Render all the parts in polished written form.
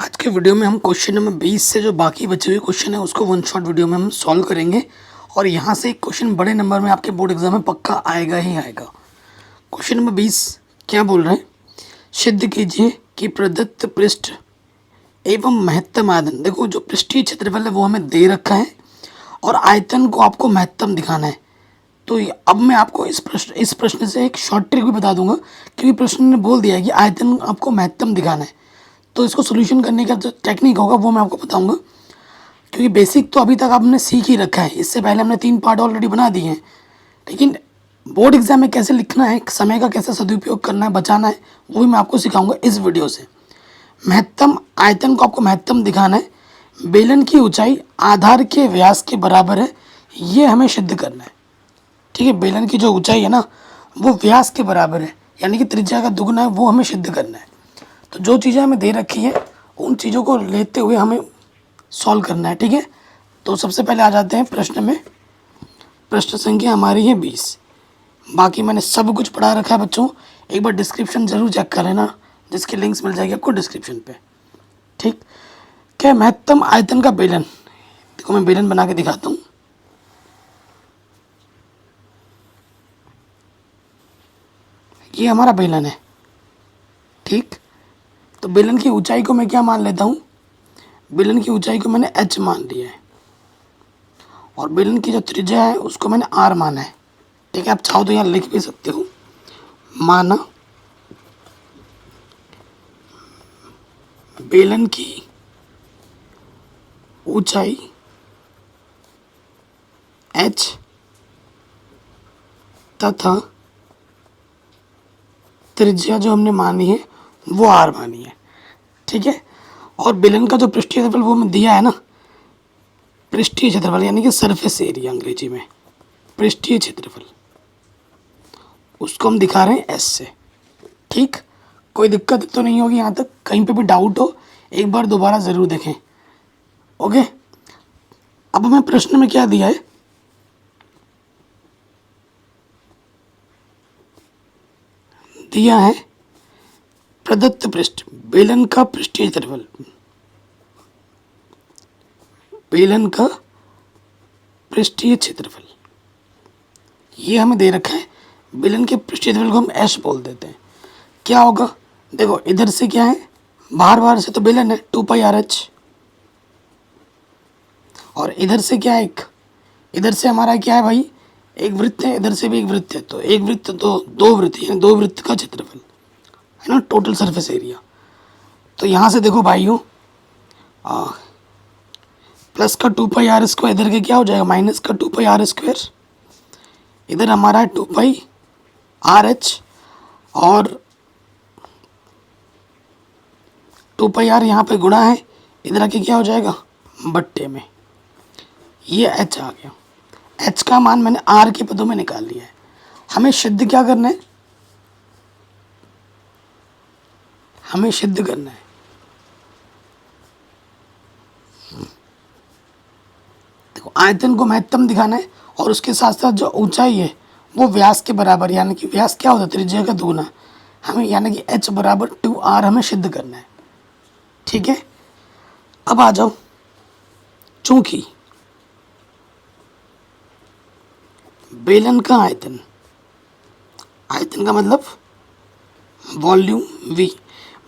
आज के वीडियो में हम क्वेश्चन नंबर 20 से जो बाकी बचे हुए क्वेश्चन है उसको वन शॉट वीडियो में हम सॉल्व करेंगे। और यहाँ से एक क्वेश्चन बड़े नंबर में आपके बोर्ड एग्जाम में पक्का आएगा ही आएगा। क्वेश्चन नंबर 20 क्या बोल रहे हैं, सिद्ध कीजिए कि प्रदत्त पृष्ठ एवं महत्तम आयतन, देखो जो पृष्ठीय क्षेत्रफल है वो हमें दे रखा है और आयतन को आपको महत्तम दिखाना है। तो अब मैं आपको इस प्रश्न से एक शॉर्ट ट्रिक भी बता दूंगा, क्योंकि प्रश्न ने बोल दिया है कि आयतन आपको महत्तम दिखाना है। तो इसको सोल्यूशन करने का जो टेक्निक होगा वो मैं आपको बताऊंगा, क्योंकि बेसिक तो अभी तक आपने सीख ही रखा है। इससे पहले हमने 3 पार्ट ऑलरेडी बना दिए हैं, लेकिन बोर्ड एग्जाम में कैसे लिखना है, समय का कैसे सदुपयोग करना है, बचाना है, वो भी मैं आपको सिखाऊंगा इस वीडियो से। महत्तम आयतन को आपको महत्तम दिखाना है। बेलन की ऊंचाई आधार के व्यास के बराबर है, ये हमें सिद्ध करना है। ठीक है, बेलन की जो ऊंचाई है ना वो व्यास के बराबर है, यानी कि त्रिज्या का दुगुना है, वो हमें सिद्ध करना है। तो जो चीज़ें हमें दे रखी है उन चीज़ों को लेते हुए हमें सॉल्व करना है। ठीक है, तो सबसे पहले आ जाते हैं प्रश्न में। प्रश्न संख्या हमारी है 20। बाकी मैंने सब कुछ पढ़ा रखा है बच्चों, एक बार डिस्क्रिप्शन ज़रूर चेक कर लेना, जिसकी लिंक्स मिल जाएगी आपको डिस्क्रिप्शन पे। ठीक, क्या महत्तम आयतन का बेलन, देखो मैं बेलन बना के दिखाता हूँ। ये हमारा बेलन है। ठीक, तो बेलन की ऊंचाई को मैं क्या मान लेता हूँ, बेलन की ऊंचाई को मैंने h मान लिया है और बेलन की जो त्रिज्या है उसको मैंने r माना है। ठीक है, आप चाहो तो यहाँ लिख भी सकते हो, माना बेलन की ऊंचाई h तथा त्रिज्या जो हमने मानी है वो r मानी है। ठीक है, और बेलन का जो पृष्ठीय क्षेत्रफल वो हमें दिया है ना, पृष्ठीय क्षेत्रफल यानी कि सरफेस एरिया अंग्रेजी में, पृष्ठीय क्षेत्रफल, उसको हम दिखा रहे हैं एस से। ठीक, कोई दिक्कत तो नहीं होगी यहाँ तक, कहीं पे भी डाउट हो एक बार दोबारा ज़रूर देखें। ओके, अब हमें प्रश्न में क्या दिया है, दिया है प्रदत्त पृष्ठ बेलन का पृष्ठीय क्षेत्रफल, बेलन का पृष्ठीय क्षेत्रफल ये हमें दे रखा है। बेलन के पृष्ठीय क्षेत्रफल को हम एस बोल देते हैं। क्या होगा, देखो इधर से क्या है, बाहर बाहर से तो बेलन है 2πr/h, और इधर से क्या है, इधर से हमारा क्या है भाई, एक वृत्त है, इधर से भी एक वृत्त है, तो एक वृत्त तो दो वृत्त है, दो वृत्त का क्षेत्रफल है ना, टोटल सरफेस एरिया। तो यहाँ से देखो भाइयों, प्लस का 2πr², इधर के क्या हो जाएगा माइनस का 2πr², इधर हमारा है 2πr/h और 2πr यहाँ पे गुणा है, इधर आके क्या हो जाएगा बट्टे में, ये h आ गया। h का मान मैंने r के पदों में निकाल लिया है। हमें सिद्ध क्या करना है, हमें सिद्ध करना है देखो आयतन को महत्तम दिखाना है और उसके साथ साथ जो ऊंचाई है वो व्यास के बराबर, यानी कि व्यास क्या होता है त्रिज्या का दुगुना, हमें यानी कि h बराबर 2r हमें सिद्ध करना है। ठीक है, अब आ जाओ, चूंकि बेलन का आयतन, आयतन का मतलब वॉल्यूम v,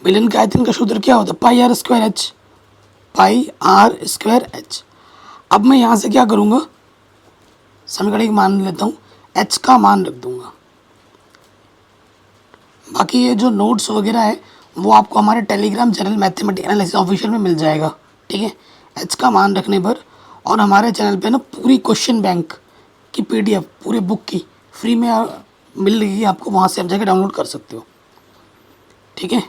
बेलन का आयतन का सूत्र क्या होता है πr²h, πr²h। अब मैं यहाँ से क्या करूँगा, समीकरण मान लेता हूँ, h का मान रख दूँगा। बाकी ये जो नोट्स वगैरह है वो आपको हमारे Telegram channel mathematics analysis official में मिल जाएगा। ठीक है, h का मान रखने पर, और हमारे चैनल पे ना पूरी क्वेश्चन बैंक की PDF पूरे बुक की फ्री में मिल रही है आपको, वहाँ से आप जाकर डाउनलोड कर सकते हो। ठीक है,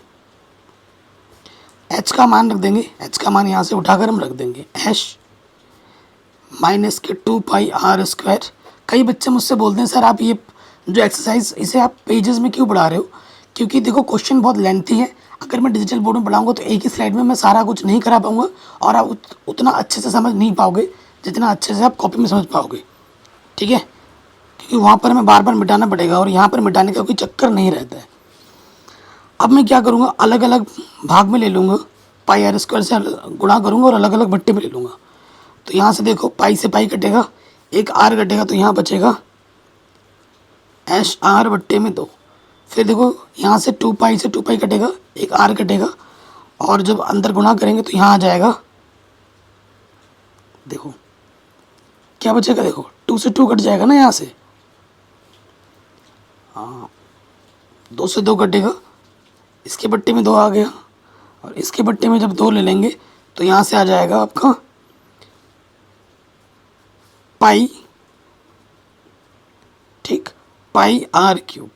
h का मान रख देंगे, h का मान यहाँ से उठाकर हम रख देंगे h माइनस के 2πr²। कई बच्चे मुझसे बोलते हैं सर आप ये जो एक्सरसाइज इसे आप पेजेस में क्यों पढ़ा रहे हो, क्योंकि देखो क्वेश्चन बहुत लेंथी है, अगर मैं डिजिटल बोर्ड में पढ़ाऊंगा तो एक ही स्लाइड में मैं सारा कुछ नहीं करा पाऊंगा और आप उतना अच्छे से समझ नहीं पाओगे जितना अच्छे से आप कॉपी में समझ पाओगे। ठीक है, क्योंकि वहाँ पर हमें बार बार मिटाना पड़ेगा और यहाँ पर मिटाने का कोई चक्कर नहीं रहता है। अब मैं क्या करूँगा, अलग अलग भाग में ले लूँगा पाई आर स्क्वायर से गुणा करूँगा और अलग अलग बट्टे में ले लूँगा। तो यहाँ से देखो पाई से पाई कटेगा, एक आर कटेगा, तो यहाँ बचेगा एच आर बट्टे में 2। फिर देखो यहाँ से 2 पाई से 2 पाई कटेगा, एक आर कटेगा, और जब अंदर गुणा करेंगे तो यहाँ आ जाएगा, देखो क्या बचेगा, देखो 2 से 2 कट जाएगा ना यहाँ से, हाँ 2 से 2 कटेगा, इसके बट्टे में 2 आ गया, और इसके बट्टे में जब 2 ले लेंगे तो यहाँ से आ जाएगा आपका पाई, ठीक, पाई आर क्यूब।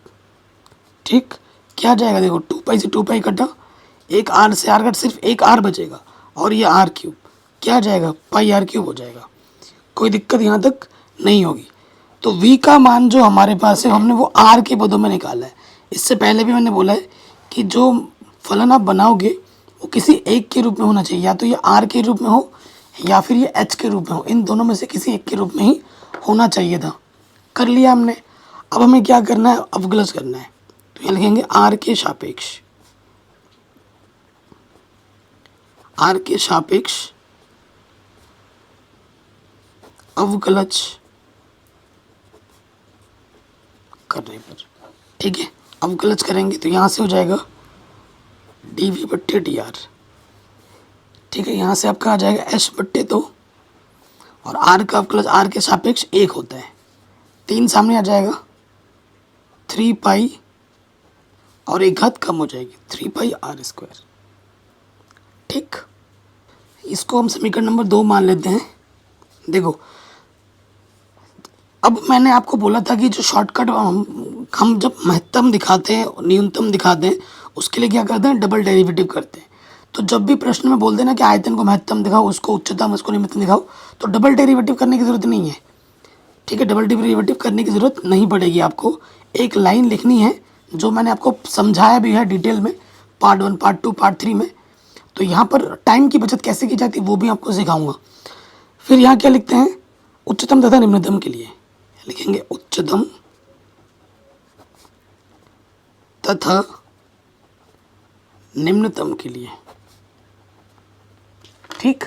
ठीक, क्या जाएगा, देखो 2 पाई से 2 पाई कटा, एक आर से आर कट, सिर्फ एक आर बचेगा, और ये आर क्यूब क्या जाएगा, पाई आर क्यूब हो जाएगा। कोई दिक्कत यहाँ तक नहीं होगी। तो v का मान जो हमारे पास है हमने वो r के पदों में निकाला है। इससे पहले भी मैंने बोला है कि जो फलन आप बनाओगे वो किसी एक के रूप में होना चाहिए, या तो ये r के रूप में हो या फिर ये h के रूप में हो, इन दोनों में से किसी एक के रूप में ही होना चाहिए था। कर लिया हमने। अब हमें क्या करना है, अवकलज करना है। तो यहाँ लिखेंगे r के सापेक्ष, r के सापेक्ष अवकलज करने पर, ठीक है। अवकलज करेंगे तो यहाँ से हो जाएगा dv बट्टे dr, ठीक है। यहाँ से आपका आ जाएगा h बट्टे 2, और r का अवकलज r के सापेक्ष 1 होता है, 3 सामने आ जाएगा, 3 पाई और एक घात कम हो जाएगी, 3 पाई आर स्क्वायर। ठीक, इसको हम समीकरण नंबर 2 मान लेते हैं। देखो अब मैंने आपको बोला था कि जो शॉर्टकट हम जब महत्तम दिखाते हैं, न्यूनतम दिखाते हैं, उसके लिए क्या करते हैं, डबल डेरिवेटिव करते हैं। तो जब भी प्रश्न में बोल देना कि आयतन को महत्तम दिखाओ, उसको उच्चतम, उसको निम्नतम दिखाओ, तो डबल डेरिवेटिव करने की ज़रूरत नहीं है, ठीक है। डबल डेरिवेटिव करने की ज़रूरत नहीं पड़ेगी आपको। एक लाइन लिखनी है जो मैंने आपको समझाया भी है डिटेल में, पार्ट 1, पार्ट 2, पार्ट 3 में। तो यहाँ पर टाइम की बचत कैसे की जाती है वो भी आपको सिखाऊंगा। फिर यहाँ क्या लिखते हैं, उच्चतम तथा निम्नतम के लिए लिखेंगे उच्चतम तथा निम्नतम के लिए, ठीक।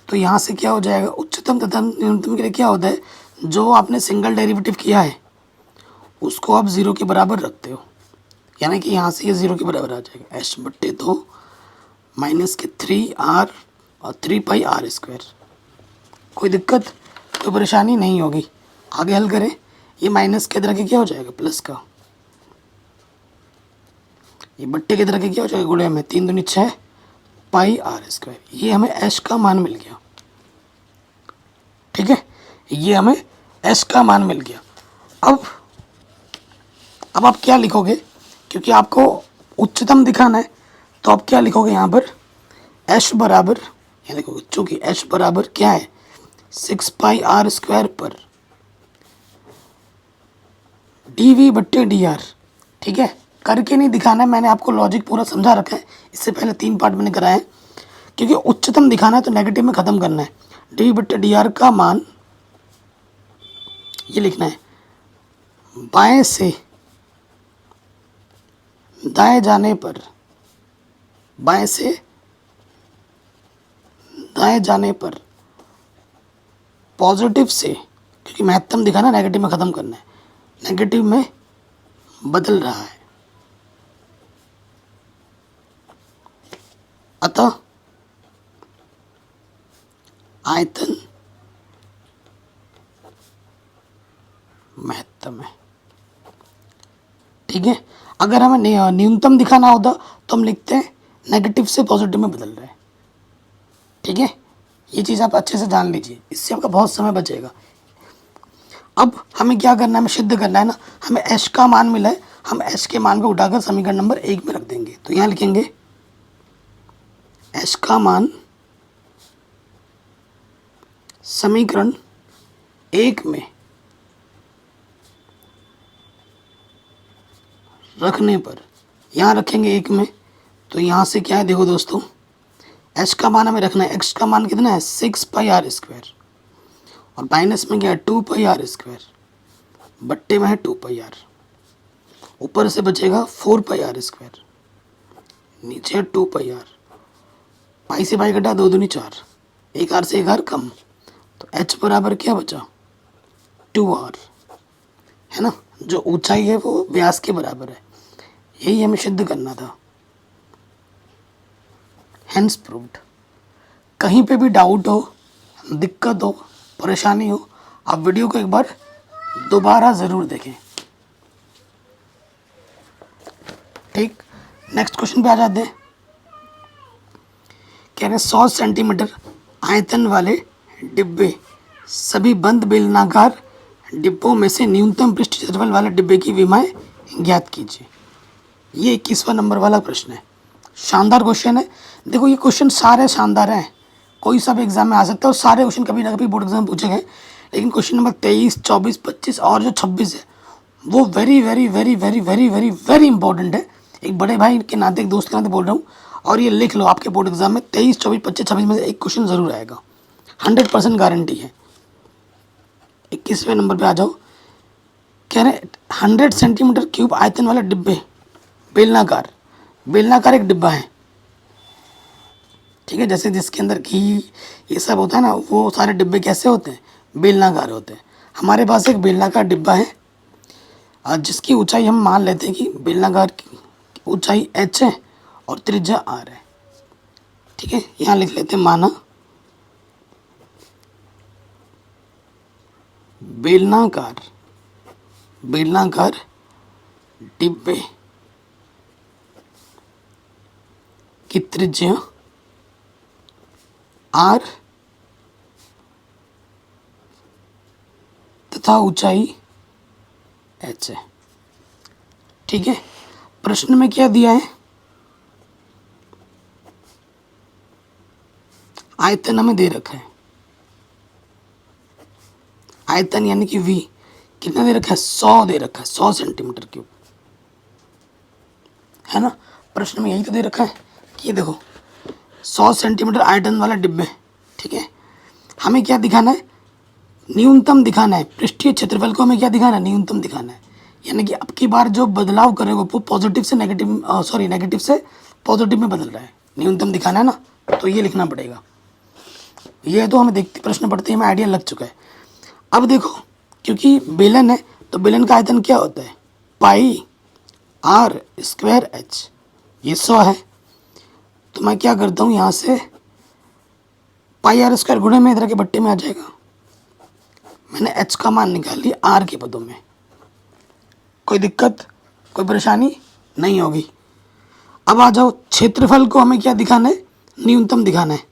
तो यहाँ से क्या हो जाएगा, उच्चतम तथा निम्नतम के लिए क्या होता है, जो आपने सिंगल डेरिवेटिव किया है उसको आप 0 के बराबर रखते हो, यानी कि यहाँ से ये 0 के बराबर आ जाएगा, h बट्टे 2 माइनस के 3r और 3 पाई आर स्क्वायर। कोई दिक्कत, कोई परेशानी नहीं होगी। आगे हल करें, ये माइनस के तरह के क्या हो जाएगा, प्लस का, ये बट्टे की तरह के क्या हो जाएगा, गुणे में 3 दूनी 6 पाई आर स्क्वायर। ये हमें एच का मान मिल गया, ठीक है, ये हमें एच का मान मिल गया। अब आप क्या लिखोगे, क्योंकि आपको उच्चतम दिखाना है, तो आप क्या लिखोगे यहाँ पर, एच बराबर, यहाँ लिखोगे चूँकि एच बराबर क्या है, 6 पाई आर स्क्वायर पर dv बट्टे dr, ठीक है। करके नहीं दिखाना है, मैंने आपको लॉजिक पूरा समझा रखा है, इससे पहले 3 पार्ट मैंने कराए हैं। क्योंकि उच्चतम दिखाना है तो नेगेटिव में ख़त्म करना है। dv बट्टे dr का मान ये लिखना है, बाएं से दाएं जाने पर, बाएं से दाएं जाने पर पॉजिटिव से, क्योंकि महत्तम दिखाना, नेगेटिव में ख़त्म करना है, नेगेटिव में बदल रहा है, अतः आयतन महत्तम है, ठीक है। अगर हमें न्यूनतम दिखाना होता तो हम लिखते हैं नेगेटिव से पॉजिटिव में बदल रहे हैं, ठीक है। ये चीज़ आप अच्छे से जान लीजिए, इससे आपका बहुत समय बचेगा। अब हमें क्या करना है, हमें सिद्ध करना है ना, हमें एच का मान मिला है, हम एच के मान को उठाकर समीकरण नंबर 1 में रख देंगे। तो यहाँ लिखेंगे एच का मान समीकरण 1 में रखने पर, यहाँ रखेंगे 1 में, तो यहाँ से क्या है, देखो दोस्तों, एच का मान हमें रखना है, एक्स का मान कितना है, 6 पाई आर स्क्वायर, और माइनस में क्या है, 2 पाई आर स्क्वायर, बट्टे में है 2 पाई आर, ऊपर से बचेगा 4 पाई आर स्क्वायर, नीचे 2 पाई आर, पाई से पाई कटा, दो दूनी चार, एक आर से एक आर कम, तो एच बराबर क्या बचा, 2r, है ना। जो ऊंचाई है वो व्यास के बराबर है, यही हमें सिद्ध करना था। Hence proved. कहीं पे भी डाउट हो, दिक्कत हो, परेशानी हो, आप वीडियो को एक बार दोबारा ज़रूर देखें। ठीक, नेक्स्ट क्वेश्चन पे आ जाते हैं। कह रहे 100 सेंटीमीटर आयतन वाले डिब्बे सभी बंद बेलनाकार डिब्बों में से न्यूनतम पृष्ठ क्षेत्रफल वाले डिब्बे की विमाएं ज्ञात कीजिए। ये 21वां नंबर वाला प्रश्न है। शानदार क्वेश्चन है। देखो ये क्वेश्चन सारे शानदार हैं, कोई सा भी एग्जाम में आ सकता है और सारे क्वेश्चन कभी ना कभी बोर्ड एग्जाम में पूछे गए। लेकिन क्वेश्चन नंबर 23, 24, 25 और जो 26 है वो very very very very very very very important है। एक बड़े भाई के नाते, एक दोस्त के नाते बोल रहा हूँ, और ये लिख लो, आपके बोर्ड एग्जाम में 23, 24, 25, 26 में से एक क्वेश्चन ज़रूर आएगा, 100% गारंटी है। 21वें नंबर पे आ जाओ। कह रहे 100 सेंटीमीटर क्यूब आयतन वाले डिब्बे, बेलनाकार, बेलनाकार एक डिब्बा है, ठीक है। जैसे जिसके अंदर घी ये सब होता है ना, वो सारे डिब्बे कैसे होते हैं, बेलनाकार होते हैं। हमारे पास एक बेलनाकार डिब्बा है जिसकी ऊंचाई हम मान लेते हैं कि बेलनाकार की ऊंचाई h है और त्रिज्या r है, ठीक है। यहाँ लिख लेते हैं, माना बेलनाकार, बेलनाकार डिब्बे की त्रिज्या r तथा ऊंचाई h है, ठीक है। प्रश्न में क्या दिया है, आयतन हमें दे रखा है, आयतन यानी कि v कितना दे रखा है, 100 दे रखा है, 100 सेंटीमीटर क्यूब, है ना। प्रश्न में यही तो दे रखा है कि ये देखो 100 सेंटीमीटर आयतन वाला डिब्बे, ठीक है। हमें क्या दिखाना है, न्यूनतम दिखाना है। पृष्ठीय क्षेत्रफल को हमें क्या दिखाना है, न्यूनतम दिखाना है। यानी कि अब की बार जो बदलाव करेगा वो पॉजिटिव से नेगेटिव, सॉरी नेगेटिव से पॉजिटिव में बदल रहा है, न्यूनतम दिखाना है ना, तो ये लिखना पड़ेगा। ये तो हमें देखते प्रश्न पढ़ते ही हमें आइडिया लग चुका है। अब देखो, क्योंकि बेलन है तो बेलन का आयतन क्या होता है, पाई आर स्क्वायर एच, ये 100 है। तो मैं क्या करता हूँ, यहाँ से पाई आर स्क्वायर गुणे में इधर के बट्टे में आ जाएगा। मैंने एच का मान निकाल लिया आर के पदों में, कोई दिक्कत, कोई परेशानी नहीं होगी। अब आ जाओ, क्षेत्रफल को हमें क्या दिखाना है, न्यूनतम दिखाना है।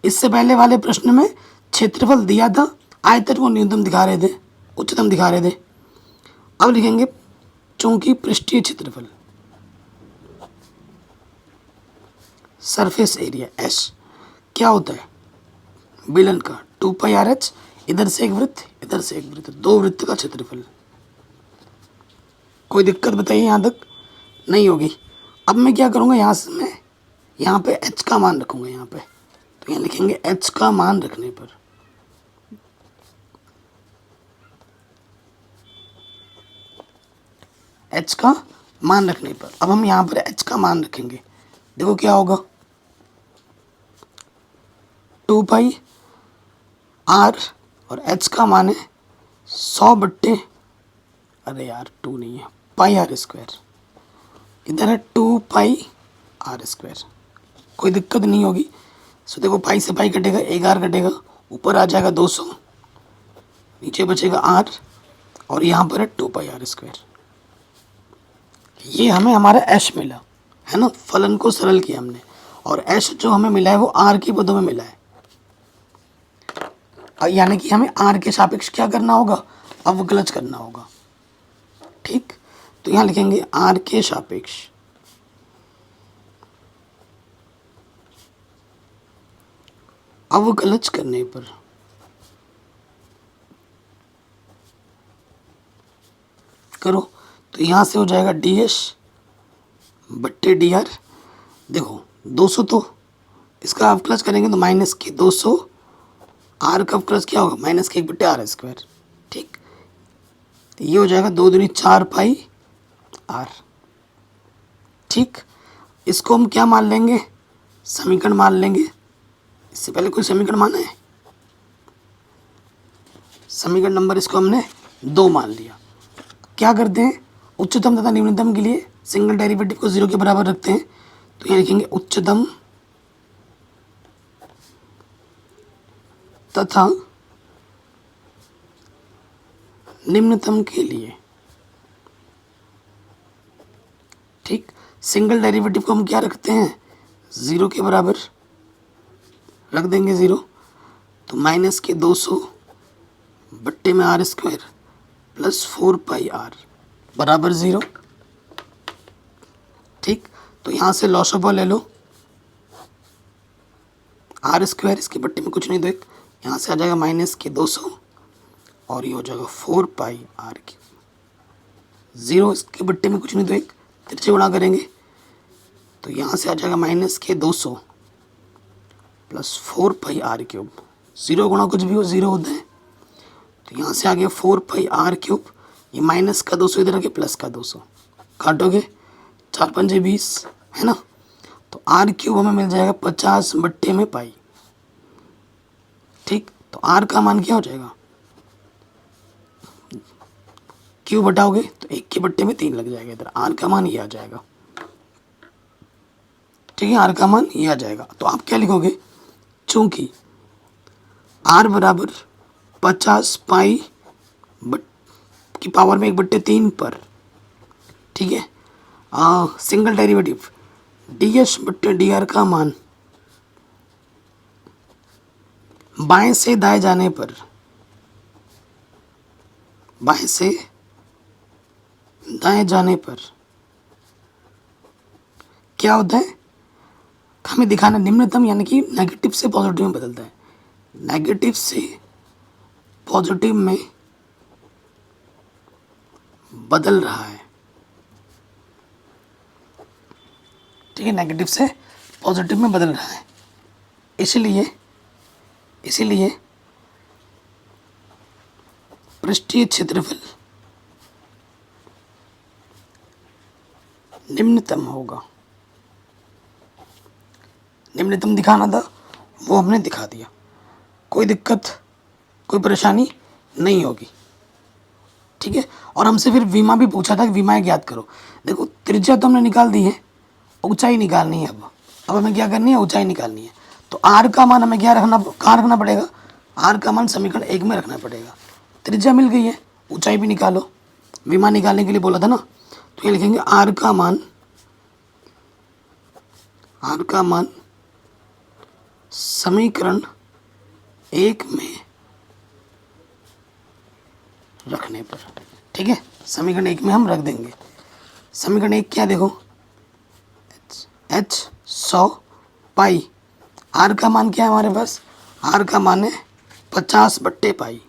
इससे पहले वाले प्रश्न में क्षेत्रफल दिया था, आयतन को न्यूनतम दिखा रहे थे, उच्चतम दिखा रहे थे। अब लिखेंगे चूंकि पृष्ठीय क्षेत्रफल, सरफेस एरिया एस क्या होता है, बेलन का 2 पाई आर एच, इधर से एक वृत्त, इधर से एक वृत्त, दो वृत्त का क्षेत्रफल। कोई दिक्कत बताइए, यहाँ तक नहीं होगी। अब मैं क्या करूँगा, यहाँ से मैं यहाँ पे h का मान रखूँगा यहाँ पे, तो यहाँ लिखेंगे h का मान रखने पर h का मान रखने पर अब हम यहाँ पर h का मान रखेंगे। देखो क्या होगा, 2 पाई आर और h का मान है 100 बट्टे, अरे यार 2 नहीं है, पाई आर स्क्वायर, इधर है 2 पाई आर स्क्वायर, कोई दिक्कत नहीं होगी। सो देखो पाई से पाई कटेगा, एक आर कटेगा, ऊपर आ जाएगा 200, नीचे बचेगा आर, और यहाँ पर है 2 पाई आर स्क्वायर। ये हमें हमारा एश मिला है ना, फलन को सरल किया हमने, और एश जो हमें मिला है वो आर की पदों में मिला है। यानी कि हमें आर के सापेक्ष क्या करना होगा, अवकलज करना होगा, ठीक। तो यहाँ लिखेंगे आर के सापेक्ष अवकलज करने पर करो, तो यहाँ से हो जाएगा डी एस बट्टे डी आर। देखो 200, तो इसका अवकलज करेंगे तो माइनस के 200, आर का अवकलज क्या होगा, माइनस के 1 बट्टे आर स्क्वायर, ठीक। तो ये हो जाएगा 2 दूनी 4 पाई आर, ठीक। इसको हम क्या मान लेंगे, समीकरण मान लेंगे। इससे पहले कोई समीकरण माना है? समीकरण नंबर इसको हमने 2 मान लिया। क्या करते हैं, उच्चतम तथा निम्नतम के लिए सिंगल डेरिवेटिव को 0 के बराबर रखते हैं। तो यहाँ लिखेंगे उच्चतम तथा निम्नतम के लिए, ठीक। सिंगल डेरिवेटिव को हम क्या रखते हैं, 0 के बराबर रख देंगे 0। तो माइनस के 200 बट्टे में आर स्क्वायर प्लस 4πr बराबर 0, ठीक। तो यहाँ से लॉस ऑफ ऑल ले लो, आर स्क्वायर इसके बट्टे में कुछ नहीं दो, एक यहाँ से आ जाएगा माइनस के 200 और ये हो जाएगा 4πr की 0 इसके बट्टे में कुछ नहीं दो, एक तिरछे गुणा करेंगे तो यहाँ से आ जाएगा माइनस के 200 प्लस 4πr³। 0 गुणा कुछ भी हो 0 होता है। तो यहाँ से आ गया 4πr³, ये माइनस का 200 इधर आके प्लस का 200 काटोगे 4 पंजे 20 है ना। तो r³ हमें मिल जाएगा 50 बट्टे में पाई, ठीक। तो r का मान क्या हो जाएगा, क्यू बटाओगे तो 1 के बट्टे में 3 लग जाएगा, इधर r का मान ये आ जाएगा, ठीक है। r का मान ये आ जाएगा। तो आप क्या लिखोगे, चूंकि r बराबर 50 पाई की पावर में 1/3 पर, ठीक है, सिंगल डेरिवेटिव ds बट्टे dr का मान बाएं से दाएं जाने पर, बाएं से दाएं जाने पर क्या होता है, हमें दिखाना निम्नतम यानी कि नेगेटिव से पॉजिटिव में बदलता है, नेगेटिव से पॉजिटिव में बदल रहा है, ठीक है, नेगेटिव से पॉजिटिव में बदल रहा है। इसीलिए पृष्ठीय क्षेत्रफल निम्नतम होगा। निम्नतम दिखाना था, वो हमने दिखा दिया, कोई दिक्कत कोई परेशानी नहीं होगी, ठीक है। और हमसे फिर विमा भी पूछा था कि विमाएं ज्ञात करो। देखो त्रिज्या तो हमने निकाल दी है, ऊंचाई निकालनी है। अब हमें क्या करनी है, ऊंचाई निकालनी है। तो r का मान हमें क्या रखना, कहाँ रखना पड़ेगा, r का मान समीकरण 1 में रखना पड़ेगा। त्रिज्या मिल गई है, ऊंचाई भी निकालो, विमा निकालने के लिए बोला था ना। तो ये लिखेंगे r का मान समीकरण 1 में रखने पर, ठीक है, समीकरण 1 में हम रख देंगे। समीकरण 1 क्या, देखो h 100 पाई, r का मान क्या है हमारे पास, r का मान है 50 बट्टे पाई,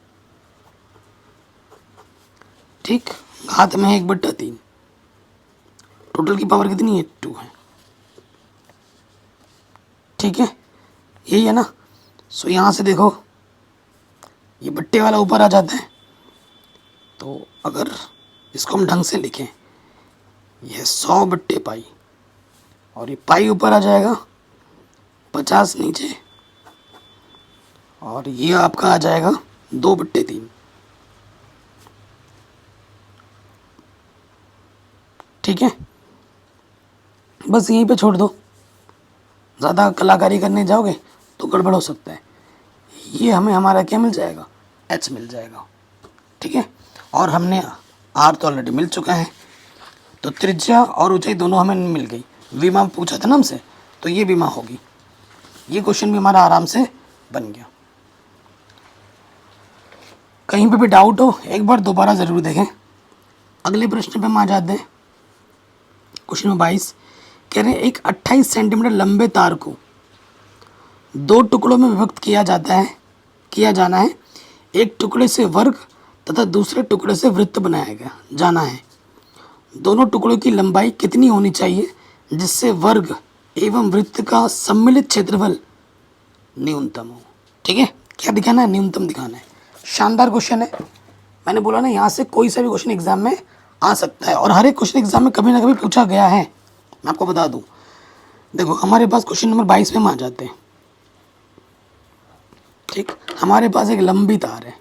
ठीक, घात में है 1/3, टोटल की पावर कितनी है, 2 है, ठीक है, यही है ना। सो यहाँ से देखो ये बट्टे वाला ऊपर आ जाता है, तो अगर इसको हम ढंग से लिखें, यह 100 बट्टे पाई और ये पाई ऊपर आ जाएगा, 50 नीचे, और ये आपका आ जाएगा 2/3, ठीक है। बस यहीं पे छोड़ दो, ज़्यादा कलाकारी करने जाओगे तो गड़बड़ हो सकता है। ये हमें हमारा क्या मिल जाएगा, h मिल जाएगा, ठीक है। और हमने r तो ऑलरेडी मिल चुका है, तो त्रिज्या और ऊंचाई दोनों हमें मिल गई। विमा पूछा था ना हमसे, तो ये विमा होगी। ये क्वेश्चन भी हमारा आराम से बन गया। कहीं पे भी डाउट हो एक बार दोबारा ज़रूर देखें। अगले प्रश्न पे हम आ जाते हैं। क्वेश्चन नंबर 22 कह रहे हैं एक 28 सेंटीमीटर लंबे तार को 2 टुकड़ों में विभक्त किया जाना है। एक टुकड़े से वर्ग तथा दूसरे टुकड़े से वृत्त बनाया जाना है। दोनों टुकड़ों की लंबाई कितनी होनी चाहिए जिससे वर्ग एवं वृत्त का सम्मिलित क्षेत्रफल न्यूनतम हो, ठीक है। क्या दिखाना है, न्यूनतम दिखाना है। शानदार क्वेश्चन है। मैंने बोला ना, यहाँ से कोई सा भी क्वेश्चन एग्जाम में आ सकता है और हर एक क्वेश्चन एग्जाम में कभी ना कभी पूछा गया है। मैं आपको बता दूँ, देखो हमारे पास क्वेश्चन नंबर 22 में हम आ जाते हैं। ठीक, हमारे पास एक लंबी तार है,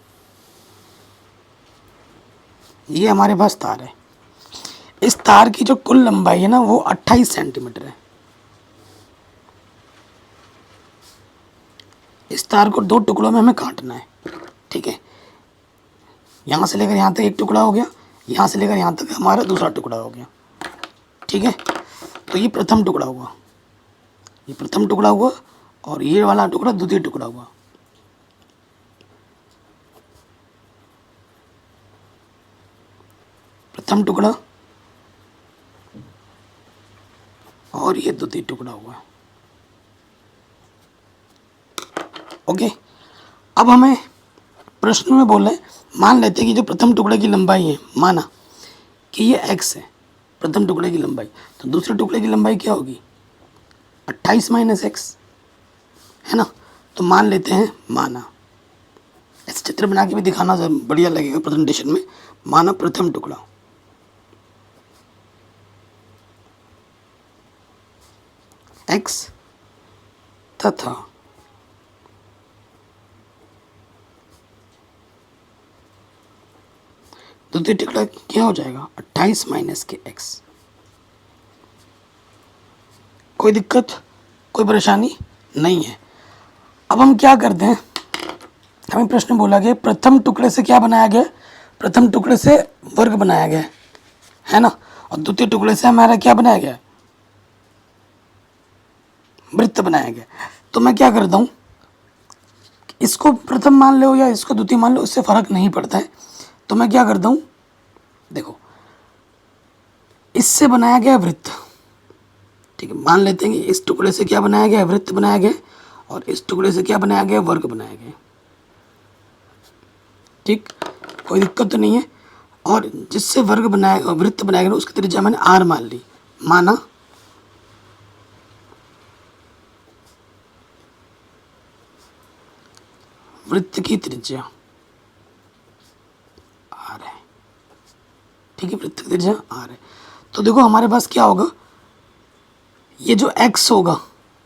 ये हमारे पास तार है। इस तार की जो कुल लंबाई है ना वो 28 सेंटीमीटर है। इस तार को 2 टुकड़ों में हमें काटना है। ठीक है, यहाँ से लेकर यहाँ तक एक टुकड़ा हो गया, यहाँ से लेकर यहाँ तक हमारा दूसरा टुकड़ा हो गया। ठीक है, तो ये प्रथम टुकड़ा हुआ, ये प्रथम टुकड़ा हुआ, और ये वाला टुकड़ा द्वितीय टुकड़ा हुआ। प्रथम टुकड़ा और ये द्वितीय टुकड़ा हुआ। ओके, अब हमें प्रश्न में बोला है, मान लेते हैं कि जो प्रथम टुकड़े की लंबाई है, माना कि ये x है प्रथम टुकड़े की लंबाई, तो दूसरे टुकड़े की लंबाई क्या होगी? 28 माइनस एक्स, है ना। तो मान लेते हैं, माना ऐसे चित्र बना के भी दिखाना बढ़िया लगेगा प्रेजेंटेशन में। माना प्रथम टुकड़ा x तथा द्वितीय टुकड़ा क्या हो जाएगा? 28 माइनस के x। कोई दिक्कत, कोई परेशानी नहीं है। अब हम क्या करते हैं, हमें प्रश्न बोला गया प्रथम टुकड़े से क्या बनाया गया? प्रथम टुकड़े से वर्ग बनाया गया है ना, और द्वितीय टुकड़े से हमारा क्या बनाया गया? वृत्त बनाया गया। तो मैं क्या करता हूँ, इसको प्रथम मान लो या इसको द्वितीय मान लो, इससे फर्क नहीं पड़ता है। तो मैं क्या करता हूँ, देखो इससे बनाया गया वृत्त। ठीक है, मान लेते हैं कि इस टुकड़े से क्या बनाया गया? वृत्त बनाया गया, और इस टुकड़े से क्या बनाया गया? वर्ग बनाया गया। ठीक, कोई दिक्कत तो नहीं है। और जिससे वर्ग बनाया, वृत्त बनाया गया, उसकी त्रिज्या मैंने r मान ली। माना वृत्त की त्रिज्या r है। ठीक है, वृत्त की त्रिज्या r है। तो देखो हमारे पास क्या होगा, ये जो x होगा,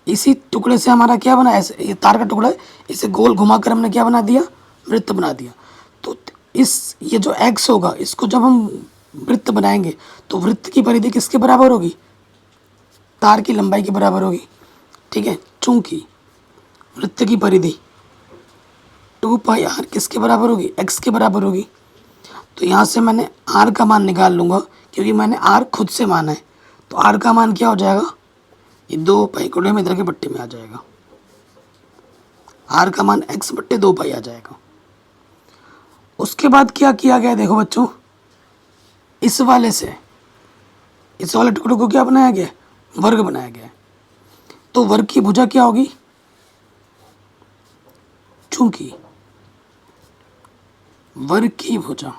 इसी टुकड़े से हमारा क्या बना, ऐसे ये तार का टुकड़ा है, इसे गोल घुमाकर हमने क्या बना दिया? वृत्त बना दिया। तो इस ये जो x होगा, इसको जब हम वृत्त बनाएंगे तो वृत्त की परिधि किसके बराबर होगी? तार की लंबाई के बराबर होगी। ठीक है, चूंकि वृत्त की परिधि 2πr किसके बराबर होगी? x के बराबर होगी। तो यहाँ से मैंने r का मान निकाल लूँगा, क्योंकि मैंने r खुद से माना है। तो r का मान क्या हो जाएगा? ये 2π गुणे में इधर के पट्टे में आ जाएगा। r का मान x बट्टे 2π आ जाएगा। उसके बाद क्या किया गया, देखो बच्चों, इस वाले से इस वाले टुकड़े को क्या बनाया गया? वर्ग बनाया गया। तो वर्ग की भुजा क्या होगी? चूंकि वर्ग की भुजा,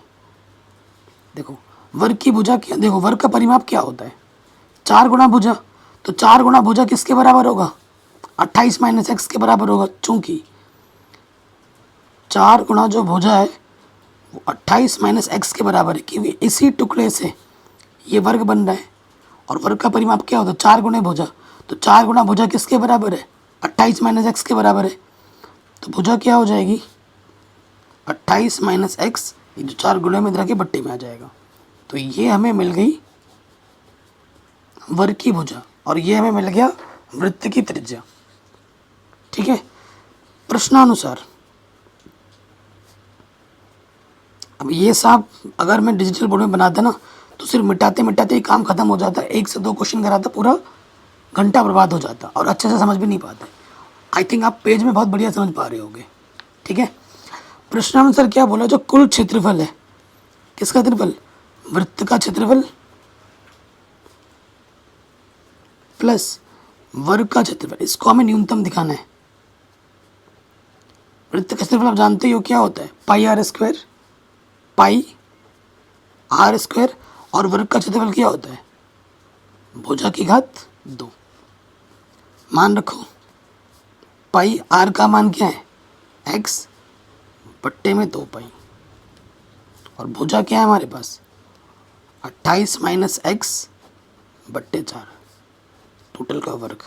देखो वर्ग की भुजा क्या, देखो वर्ग का परिमाप क्या होता है? 4 गुणा भुजा। तो 4 गुणा भुजा किसके बराबर होगा? 28 माइनस एक्स के बराबर होगा। चूंकि 4 गुणा जो भुजा है वो 28 माइनस एक्स के बराबर है, क्योंकि इसी टुकड़े से ये वर्ग बन रहा है, और वर्ग का परिमाप क्या होता है? 4 गुणे भुजा। तो 4 गुणा भुजा किसके बराबर है? 28 माइनस एक्स के बराबर है। तो भुजा क्या हो जाएगी? 28 माइनस एक्स, ये जो 4 गुणे में इधर के बट्टे में आ जाएगा। तो ये हमें मिल गई वर्ग की भुजा, और ये हमें मिल गया वृत्त की त्रिज्या। ठीक है, प्रश्नानुसार अब ये साहब अगर मैं डिजिटल बोर्ड में बनाता ना, तो सिर्फ मिटाते मिटाते ही काम खत्म हो जाता। 1 से 2 क्वेश्चन कराता, पूरा घंटा बर्बाद हो जाता, और अच्छे से समझ भी नहीं पाते। आई थिंक आप पेज में बहुत बढ़िया समझ पा रहे होगे। ठीक है, प्रश्नानुसार क्या बोला, जो कुल क्षेत्रफल है, किसका क्षेत्रफल? वृत्त का क्षेत्रफल प्लस वर्ग का क्षेत्रफल, इसको हमें न्यूनतम दिखाना है। वृत्त का क्षेत्रफल आप जानते ही हो क्या होता है? Pi are square, pi are square, और वर्ग का क्षेत्रफल क्या होता है? भुजा की घात 2। मान रखो पाई आर का मान क्या है? x बट्टे में 2π, और भुजा क्या है हमारे पास? 28 माइनस एक्स बट्टे 4, टोटल का वर्ग।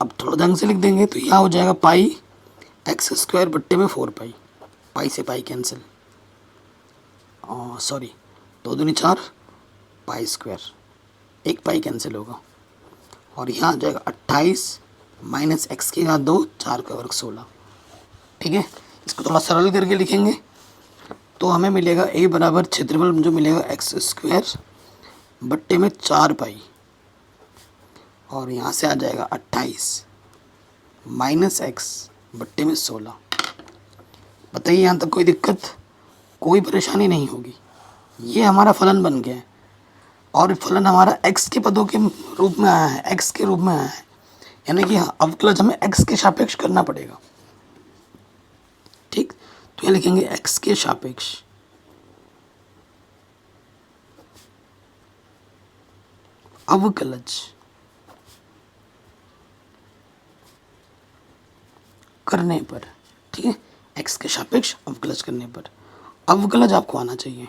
अब थोड़ा ढंग से लिख देंगे तो यह हो जाएगा पाई एक्स स्क्वायर बट्टे में 4 पाई। पाई से पाई कैंसिल, सॉरी 2 दूनी 4, पाई स्क्वायर, 1 पाई कैंसिल होगा और यहाँ आ जाएगा 28 माइनस एक्स की घात 2, 4 का वर्ग 16। ठीक है, इसको थोड़ा सरल करके लिखेंगे तो हमें मिलेगा ए बराबर क्षेत्रफल जो मिलेगा एक्स स्क्वायर बट्टे में 4 पाई और यहाँ से आ जाएगा 28 माइनस एक्स बट्टे में 16। बताइए यहाँ तक कोई दिक्कत, कोई परेशानी नहीं होगी। ये हमारा फलन बन गया है और फलन हमारा x के पदों के रूप में आया है, x के रूप में आया है, यानी कि अवकलज हमें x के सापेक्ष करना पड़ेगा। ठीक, तो ये लिखेंगे x के सापेक्ष अवकलज करने पर। ठीक है, x के सापेक्ष अवकलज करने पर अवकलज आपको आना चाहिए।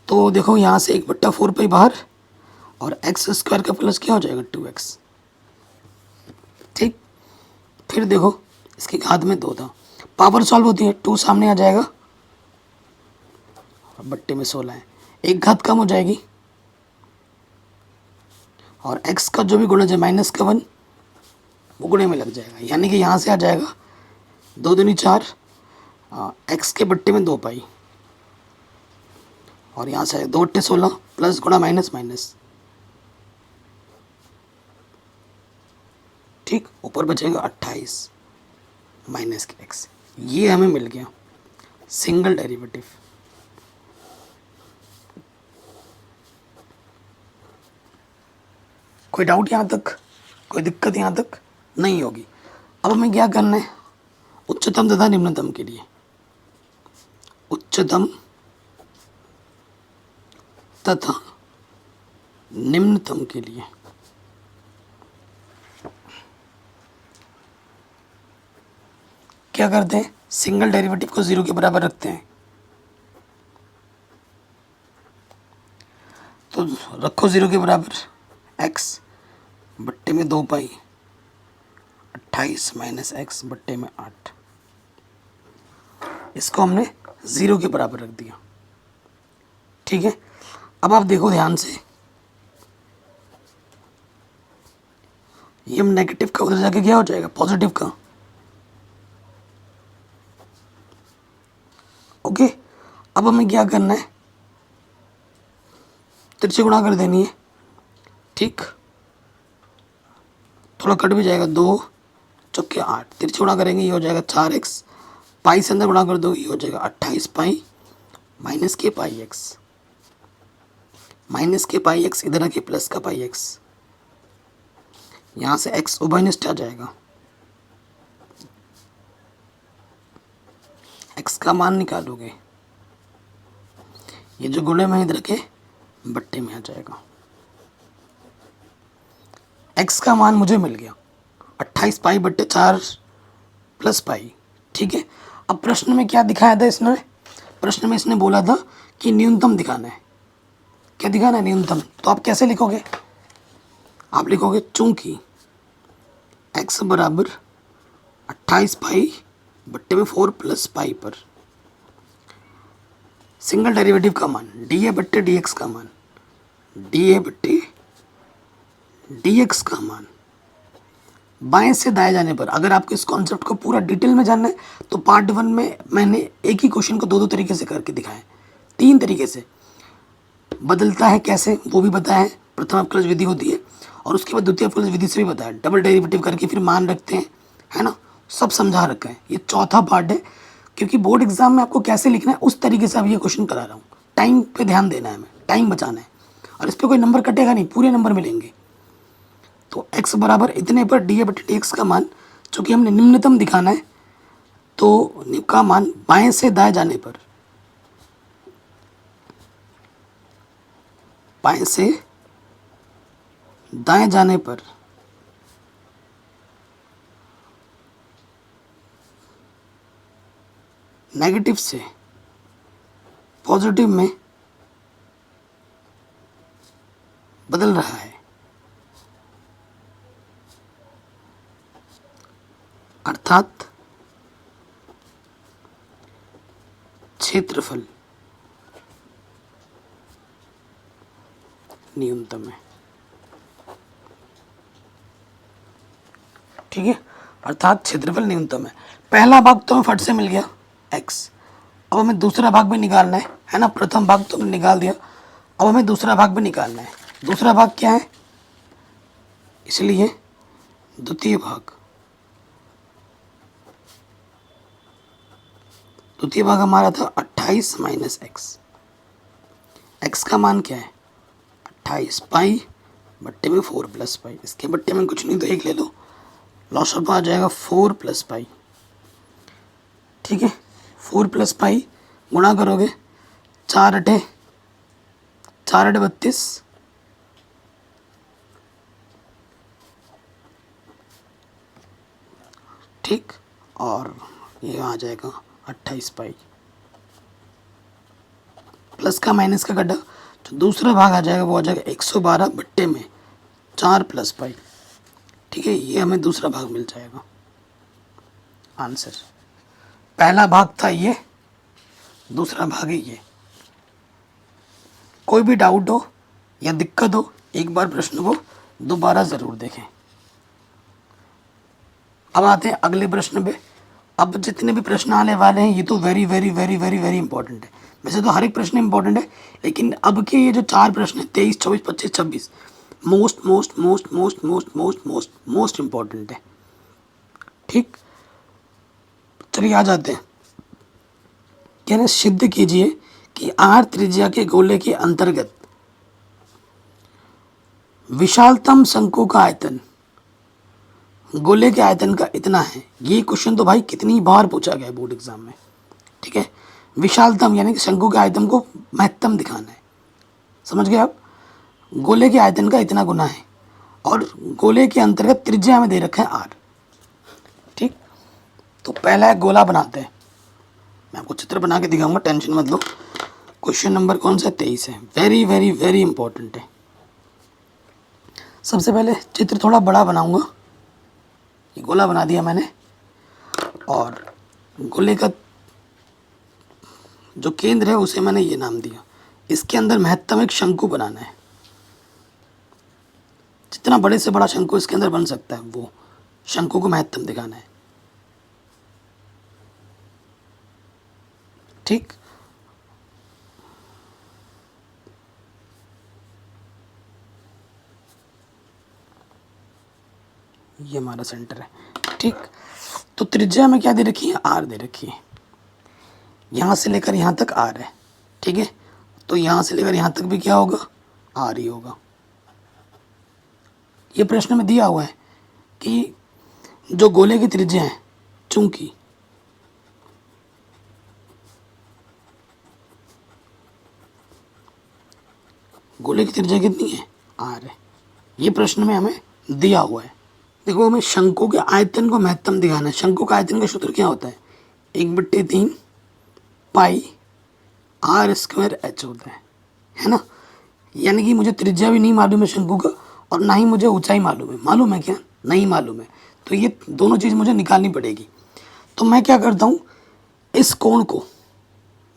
तो देखो यहाँ से 1/4 पाई बाहर और एक्स स्क्वायर का प्लस क्या हो जाएगा 2x। ठीक, फिर देखो इसके घात में 2 था, पावर सॉल्व होती है, 2 सामने आ जाएगा और बट्टे में 16 है, एक घात कम हो जाएगी और x का जो भी गुणज है माइनस का 1 वो गुणे में लग जाएगा, यानी कि यहाँ से आ जाएगा 2 दूनी 4, एक्स के बट्टे में 2 पाई और यहाँ से 2 बट्टे 16 प्लस गुणा माइनस माइनस। ठीक, ऊपर बचेगा 28 माइनस के एक्स। ये हमें मिल गया सिंगल डेरिवेटिव। कोई डाउट यहाँ तक, कोई दिक्कत यहाँ तक नहीं होगी। अब हमें क्या करना है, उच्चतम तथा निम्नतम के लिए, उच्चतम तथा निम्नतम के लिए क्या करते हैं, सिंगल डेरिवेटिव को 0 के बराबर रखते हैं। तो रखो 0 के बराबर x बट्टे में 2 पाई 28 माइनस एक्स बट्टे में 8, इसको हमने 0 के बराबर रख दिया। ठीक है, अब आप देखो ध्यान से, ये हम नेगेटिव का उधर जाके क्या हो जाएगा पॉजिटिव का। ओके, अब हमें क्या करना है, तिरछे गुणा कर देनी है। ठीक, थोड़ा कट भी जाएगा, 2 चौके 8, तिरछे गुणा करेंगे ये हो जाएगा 4x, पाई से अंदर गुणा कर दो ये हो जाएगा 28 पाई माइनस के पाई एक्स, माइनस के पाई एक्स इधर आके प्लस का पाई एक्स, यहाँ से x उभयनिष्ठ आ जाएगा, x का मान निकालोगे, ये जो गुणे में इधर के बट्टे में आ जाएगा। x का मान मुझे मिल गया 28 पाई बट्टे 4 प्लस पाई। ठीक है, अब प्रश्न में क्या दिखाया था इसने, प्रश्न में इसने बोला था कि न्यूनतम दिखाना है। क्या दिखाना है, न्यूनतम। तो आप कैसे लिखोगे, आप लिखोगे चूंकि x बराबर 28 पाई बट्टे में 4 प्लस पाई पर सिंगल डेरिवेटिव का मान डी ए बट्टे डी एक्स का मान, डी ए बट्टे डी एक्स का मान बाएं से दाएं जाने पर। अगर आपको इस कॉन्सेप्ट को पूरा डिटेल में जानना है तो पार्ट 1 में मैंने एक ही क्वेश्चन को 2 तरीके से करके दिखाया है, 3 तरीके से बदलता है कैसे वो भी बताया है। प्रथम अवकलज विधि होती है और उसके बाद द्वितीय अवकलज विधि से भी बताया, डबल डेरिवेटिव करके फिर मान रखते हैं, है ना, सब समझा रखा है। ये चौथा पार्ट है, क्योंकि बोर्ड एग्जाम में आपको कैसे लिखना है उस तरीके से अब ये क्वेश्चन करा रहा हूँ। टाइम पे ध्यान देना है, हमें टाइम बचाना है और इस पर कोई नंबर कटेगा नहीं, पूरे नंबर मिलेंगे। तो x बराबर इतने पर डी ए बटे डी एक्स का मान, चूँकि हमने निम्नतम दिखाना है तो निम्न का मान बाएं से दाएं जाने पर, बाएं से दाएं जाने पर नेगेटिव से पॉजिटिव में बदल रहा है, अर्थात क्षेत्रफल न्यूनतम है। ठीक है, अर्थात क्षेत्रफल न्यूनतम है। पहला भाग तो हमें फट से मिल गया x। अब हमें दूसरा भाग भी निकालना है ना। प्रथम भाग तो हमने निकाल दिया, अब हमें दूसरा भाग भी निकालना है। दूसरा भाग क्या है, इसलिए द्वितीय भाग, द्वितीय भाग हमारा था 28 माइनस एक्स। एक्स का मान क्या है 28 पाई बट्टे में 4 प्लस पाई। इसके बट्टे में कुछ नहीं तो एक ले लो, लॉस ऑफ आ जाएगा 4 प्लस पाई। ठीक है, 4 प्लस पाई गुणा करोगे 4 अठे 32, ठीक, और ये आ जाएगा 28 पाई। प्लस का माइनस का गड्ढा, तो दूसरा भाग आ जाएगा वो आ जाएगा 112 बट्टे में 4 प्लस पाई। ठीक है, ये हमें दूसरा भाग मिल जाएगा आंसर। पहला भाग था ये, दूसरा भाग है ये। कोई भी डाउट हो या दिक्कत हो, एक बार प्रश्न को दोबारा ज़रूर देखें। अब आते हैं अगले प्रश्न पे। अब जितने भी प्रश्न आने वाले हैं ये तो very very very very very important है। वैसे तो हर एक प्रश्न इंपॉर्टेंट है, लेकिन अब के ये जो 4 प्रश्न हैं 23, 24, 25, 26 most most most most most most most most important है। ठीक, चलिए आ जाते हैं। कह रहे सिद्ध कीजिए कि आर त्रिज्या के गोले के अंतर्गत विशालतम शंकु का आयतन गोले के आयतन का इतना है। ये क्वेश्चन तो भाई कितनी बार पूछा गया है बोर्ड एग्जाम में। ठीक है, विशालतम यानी कि शंकु के आयतन को महत्तम दिखाना है, समझ गए आप। गोले के आयतन का इतना गुना है और गोले के अंतर्गत त्रिज्या में दे रखा है आर। ठीक, तो पहला एक गोला बनाते हैं। मैं आपको चित्र बना के दिखाऊंगा, टेंशन मत लो। क्वेश्चन नंबर कौन सा 23 है, वेरी वेरी वेरी इंपॉर्टेंट है। सबसे पहले चित्र थोड़ा बड़ा बनाऊंगा। ये गोला बना दिया मैंने, और गोले का जो केंद्र है उसे मैंने ये नाम दिया। इसके अंदर महत्तम एक शंकु बनाना है। जितना बड़े से बड़ा शंकु इसके अंदर बन सकता है वो शंकु को महत्तम दिखाना है। ठीक, ये हमारा सेंटर है। ठीक, तो त्रिज्या में क्या दे रखी है, आर दे रखी है। यहाँ से लेकर यहाँ तक आर है। ठीक है, तो यहाँ से लेकर यहाँ तक भी क्या होगा, आर ही होगा। ये प्रश्न में दिया हुआ है कि जो गोले की त्रिज्या है, चूंकि गोले की त्रिज्या कितनी है, आर है। ये प्रश्न में हमें दिया हुआ है। देखो, हमें शंकु के आयतन को महत्तम दिखाना है। शंकु का आयतन का सूत्र क्या होता है, 1/3 पाई आर स्क्वायर एच होता है ना। यानी कि मुझे त्रिज्या भी नहीं मालूम है शंकु का, और ना ही मुझे ऊंचाई मालूम है। मालूम है क्या, नहीं मालूम है। तो ये दोनों चीज़ मुझे निकालनी पड़ेगी। तो मैं क्या करता हूँ, इस कोण को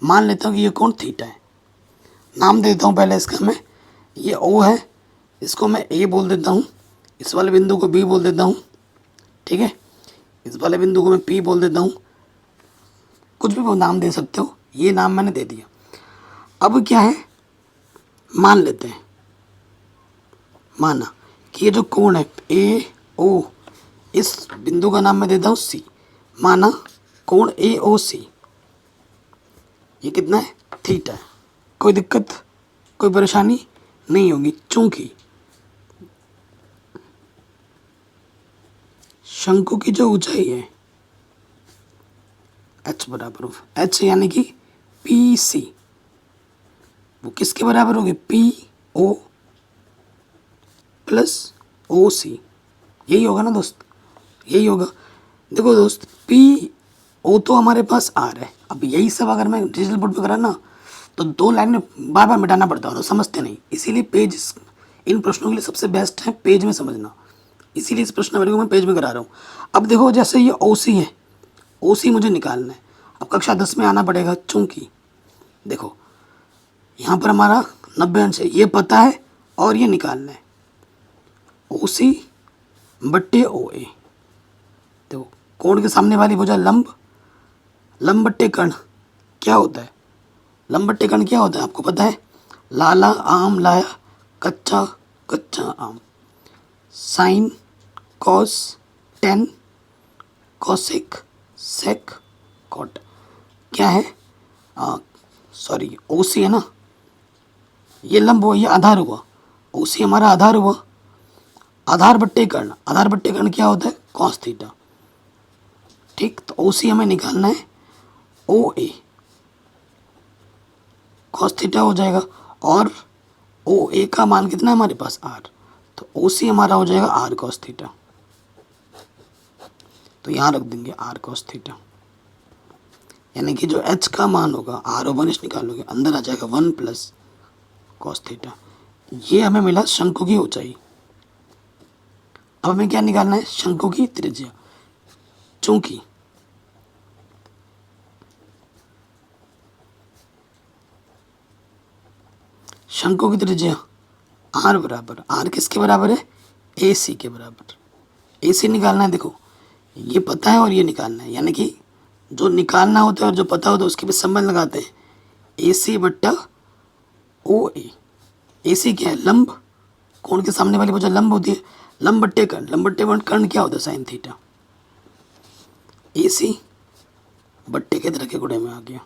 मान लेता हूँ कि ये कोण थीटा है। नाम देता हूँ पहले इसका मैं, ये ओ है, इसको मैं ए बोल देता हूँ। इस वाले बिंदु को बी बोल देता हूँ। ठीक है, इस वाले बिंदु को मैं पी बोल देता हूँ। कुछ भी नाम दे सकते हो, ये नाम मैंने दे दिया। अब क्या है, मान लेते हैं, माना कि ये जो कोण है ए ओ, इस बिंदु का नाम मैं देता हूँ सी। माना कोण ए ओ सी, ये कितना है, थीटा है। कोई दिक्कत, कोई परेशानी नहीं होगी, चूंकि शंकु की जो ऊंचाई है h बराबर h यानी कि पी सी, वो किसके बराबर होगी, पी ओ प्लस ओ सी। यही होगा ना दोस्त, यही होगा। देखो दोस्त, पी ओ तो हमारे पास आर है। अब यही सब अगर मैं डिजिटल बोर्ड पे करा ना, तो 2 लाइन में बार बार मिटाना पड़ता है, तो समझते नहीं। इसीलिए पेज इन प्रश्नों के लिए सबसे बेस्ट है पेज में समझना, इसीलिए इस प्रश्न को मैं पेज में करा रहा हूँ। अब देखो जैसे ये OC है, OC मुझे निकालना है। अब कक्षा 10 में आना पड़ेगा, चूँकि देखो यहाँ पर हमारा 90 अंश है, ये पता है और ये निकालना है। OC बट्टे OA, देखो कोण के सामने वाली भुजा लंब, लंब बट्टे कर्ण क्या होता है? लंब बट्टे कर्ण क्या होता है आपको पता है? लाला आम लाया, कच्चा कच्चा आम। Sine cos tan cosec sec cot क्या है? सॉरी OC है ना, ये लंब हुआ, ये आधार हुआ। OC हमारा आधार हुआ, आधार बट्टे कर्ण, आधार बट्टे कर्ण क्या होता है? Cos theta. ठीक, तो OC हमें निकालना है, OA कॉस थीटा हो जाएगा, और OA का मान कितना है हमारे पास? R, तो OC हमारा हो जाएगा R कॉस थीटा। तो यहाँ रख देंगे R कॉस थीटा, यानी कि जो H का मान होगा R और 1 निकालोगे, अंदर आ जाएगा 1 प्लस कॉस थीटा। ये हमें मिला शंकु की ऊंचाई। अब हमें क्या निकालना है? शंकु की त्रिज्या। चूंकि शंकु की त्रिज्या R बराबर, R किसके बराबर है? AC के बराबर। AC निकालना है, देखो ये पता है और ये निकालना है, यानी कि जो निकालना होता है और जो पता होता है उसके बीच संबंध लगाते हैं। AC बट्टा OA। AC क्या है? लंब, कोण के सामने वाली भुजा लंब होती है, लंब बट्टे कर्ण, लंब बट्टे कर्ण क्या होता है? Sine theta. AC बट्टे के तरह के गुणे में आ गया,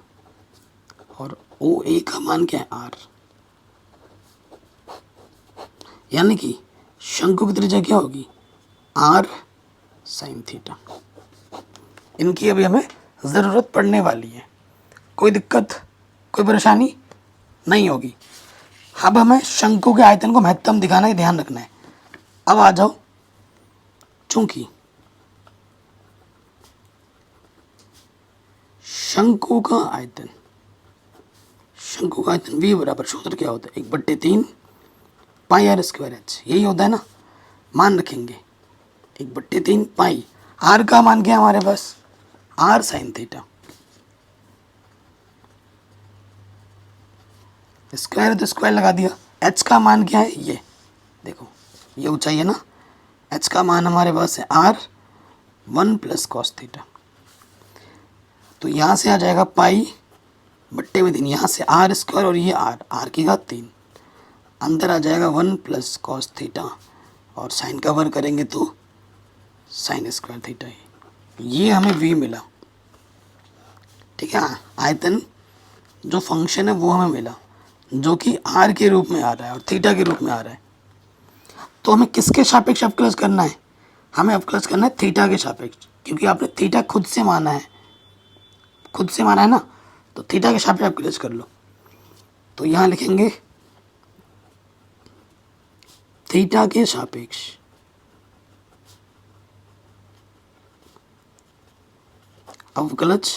और OA का मान क्या है? R, यानी कि शंकु की त्रिज्या क्या होगी? R sine theta. इनकी अभी हमें ज़रूरत पड़ने वाली है, कोई दिक्कत कोई परेशानी नहीं होगी। अब हमें शंकु के आयतन को महत्तम दिखाना है, ध्यान रखना है। अब आ जाओ, चूंकि शंकु का आयतन V बराबर सूत्र क्या होता है? 1/3 पाई R स्क्वायर H, यही होता है ना, मान रखेंगे 1/3 पाई। R का मान क्या है हमारे पास? R sine theta. स्क्वायर तो स्क्वायर लगा दिया। H का मान क्या है? ये देखो, ये ऊंचाई है ना, H का मान हमारे पास है R 1 प्लस कॉस थीटा। तो यहाँ से आ जाएगा पाई बट्टे में 3, यहाँ से R स्क्वायर और ये R की घात 3, अंदर आ जाएगा 1 प्लस कॉस थीटा, और साइन का वर्ग करेंगे तो साइन स्क्वायर थीटा ही। ये हमें V मिला। ठीक है, आयतन जो फंक्शन है वो हमें मिला, जो कि R के रूप में आ रहा है और थीटा के रूप में आ रहा है। तो हमें किसके सापेक्ष अवकलज करना है? हमें अवकलज करना है थीटा के सापेक्ष, क्योंकि आपने थीटा खुद से माना है, ना, तो थीटा के सापेक्ष अवकलज कर लो। तो यहाँ लिखेंगे थीटा के सापेक्ष अवकलज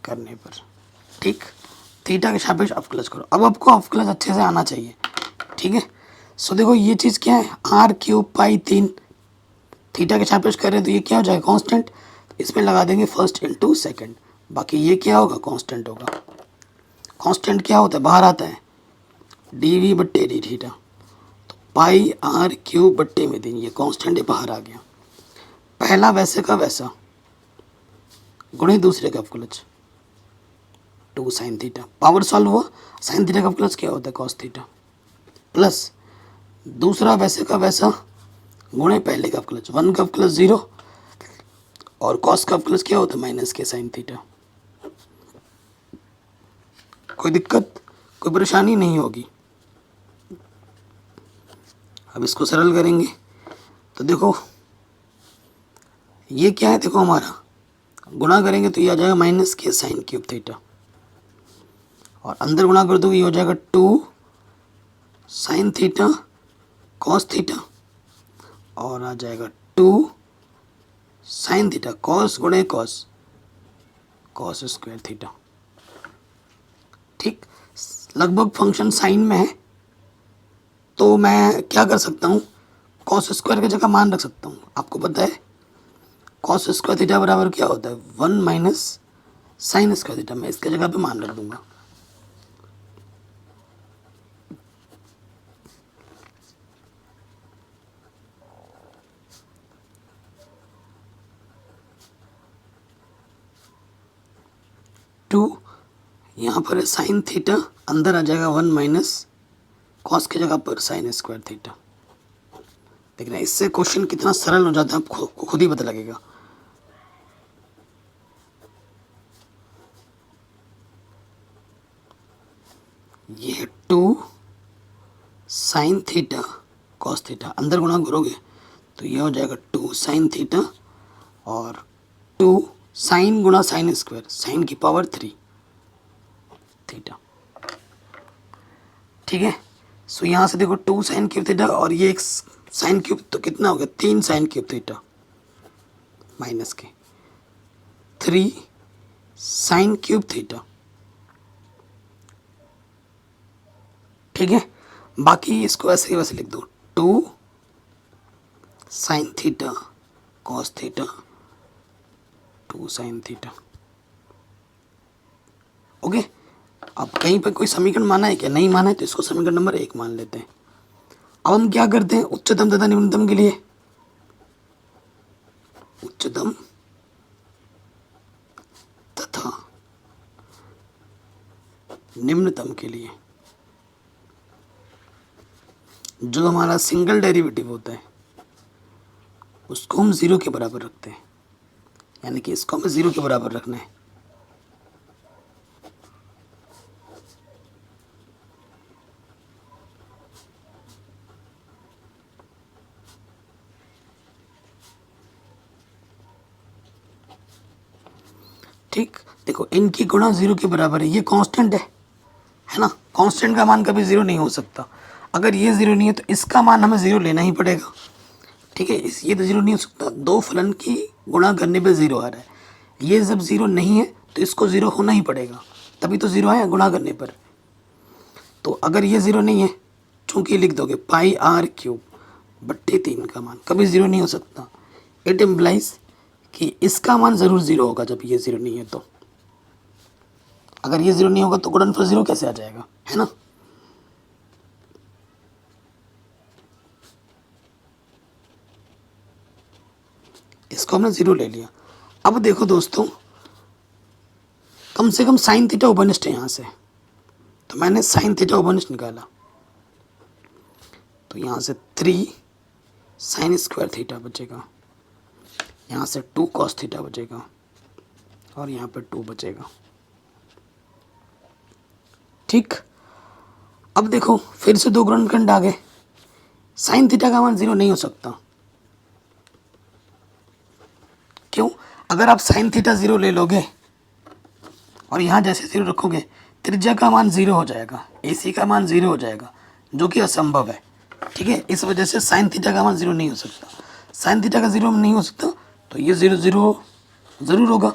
करने पर, ठीक, थीटा के सापेक्ष अवकलज करो। अब आपको अवकलज अच्छे से आना चाहिए, ठीक है। सो देखो ये चीज़ क्या है? R³ पाई 3 थीटा के सापेक्ष कर रहे हैं, तो ये क्या हो जाएगा? कांस्टेंट। इसमें लगा देंगे फर्स्ट इंटू सेकंड, बाकी ये क्या होगा? कांस्टेंट होगा। कांस्टेंट क्या होता है? बाहर आता है, dV बट्टे डी थीटा। तो पाई R³ बट्टे में 3, ये कांस्टेंट है, बाहर आ गया। पहला वैसे का वैसा गुणे दूसरे का अवकलज 2 साइन थीटा, पावर सॉल्व हुआ। साइन थीटा का अवकलज क्या होता है? कॉस थीटा, प्लस दूसरा वैसे का वैसा गुणे पहले का अवकलज, 1 का अवकलज 0, और कॉस का अवकलज क्या होता है? माइनस के साइन थीटा। कोई दिक्कत कोई परेशानी नहीं होगी। अब इसको सरल करेंगे तो देखो ये क्या है? देखो हमारा गुणा करेंगे तो ये आ जाएगा माइनस के साइन क्यूब थीटा, और अंदर गुणा कर दो ये हो जाएगा 2 साइन थीटा कॉस थीटा, और आ जाएगा 2 साइन थीटा कॉस गुणे कॉस, कॉस स्क्वायर थीटा। ठीक, लगभग फंक्शन साइन में है, तो मैं क्या कर सकता हूँ, कॉस स्क्वायर की जगह मान रख सकता हूँ। आपको पता है कॉस स्क्वायर थीटा बराबर क्या होता है, 1 माइनस साइन स्क्वायर थीटा। मैं इसके जगह पे मान रख दूंगा। टू यहाँ पर है साइन थीटा, अंदर आ जाएगा 1 माइनस कॉस की जगह पर साइन स्क्वायर थीटा। देखना इससे क्वेश्चन कितना सरल हो जाता है आपको खुद ही पता लगेगा। ये है 2 साइन थीटा कॉस थीटा, अंदर गुणा करोगे तो ये हो जाएगा 2 साइन थीटा और 2 साइन गुणा साइन स्क्वायर, साइन की पावर 3 थीटा। ठीक है, सो यहाँ से देखो 2 साइन क्यूब थीटा और ये एक साइन क्यूब, तो कितना हो गया 3 साइन क्यूब थीटा माइनस के 3 साइन क्यूब थीटा। ठीक है, बाकी इसको ऐसे ही वैसे लिख दो, 2 sine theta cos theta 2 sine theta. Okay, अब कहीं पर कोई समीकरण माना है क्या, नहीं माना है तो इसको समीकरण नंबर 1 मान लेते हैं। अब हम क्या करते हैं, उच्चतम तथा निम्नतम के लिए, उच्चतम तथा निम्नतम के लिए जो हमारा सिंगल डेरिवेटिव होता है उसको हम 0 के बराबर रखते हैं, यानी कि इसको हमें 0 के बराबर रखना है। ठीक, देखो इनकी गुणा 0 के बराबर है, ये कांस्टेंट है ना, कांस्टेंट का मान कभी 0 नहीं हो सकता। अगर ये 0 नहीं है तो इसका मान हमें 0 लेना ही पड़ेगा। ठीक है, ये तो 0 नहीं हो सकता, दो फलन की गुणा करने पे 0 आ रहा है, ये जब 0 नहीं है तो इसको 0 होना ही पड़ेगा, तभी तो 0 आया गुणा करने पर। तो अगर ये 0 नहीं है, चूँकि लिख दोगे पाई आर क्यूब बट्टे 3 का मान कभी 0 नहीं हो सकता। इट इम्प्लाइज कि इसका मान ज़रूर 0 होगा जब ये 0 नहीं है। तो अगर ये 0 नहीं होगा तो गुणनफल 0 कैसे आ जाएगा, है ना। इसको हमने 0 ले लिया। अब देखो दोस्तों, कम से कम साइन थीटा उपनिष्ठ है यहाँ से, तो मैंने साइन थीटा उपनिष्ठ निकाला, तो यहाँ से 3 साइन स्क्वायर थीटा बचेगा, यहाँ से 2 कॉस थीटा बचेगा और यहाँ पे 2 बचेगा। ठीक, अब देखो फिर से दो गुणनखंड आ गए, साइन थीटा का मान 0 नहीं हो सकता। क्यों, अगर आप साइन थीटा 0 ले लोगे और यहाँ जैसे 0 रखोगे, त्रिज्या का मान 0 हो जाएगा, AC का मान 0 हो जाएगा, जो कि असंभव है। ठीक है, इस वजह से साइन थीटा का मान 0 नहीं हो सकता। साइन थीटा का 0 नहीं हो सकता तो ये 0 0 ज़रूर होगा।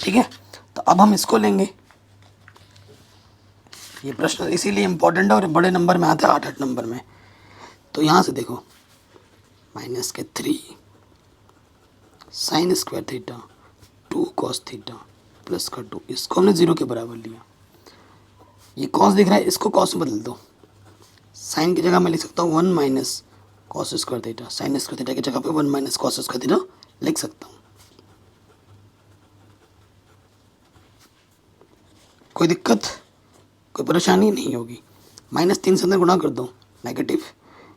ठीक है, तो अब हम इसको लेंगे। ये प्रश्न इसीलिए इम्पोर्टेंट है और बड़े नंबर में आता है, 8 नंबर में। तो यहाँ से देखो माइनस के 3 sine square theta 2 cos theta plus का 2, इसको हमने 0 के बराबर लिया। ये कॉस दिख रहा है, इसको कॉस में बदल दो, साइन की जगह मैं लिख सकता हूँ 1 minus cos square theta, sine square theta की जगह पे 1 माइनस कॉस स्क्वायर थीटा लिख सकता हूँ। कोई दिक्कत, कोई परेशानी नहीं होगी। -3 से अंदर गुणा कर दो, negative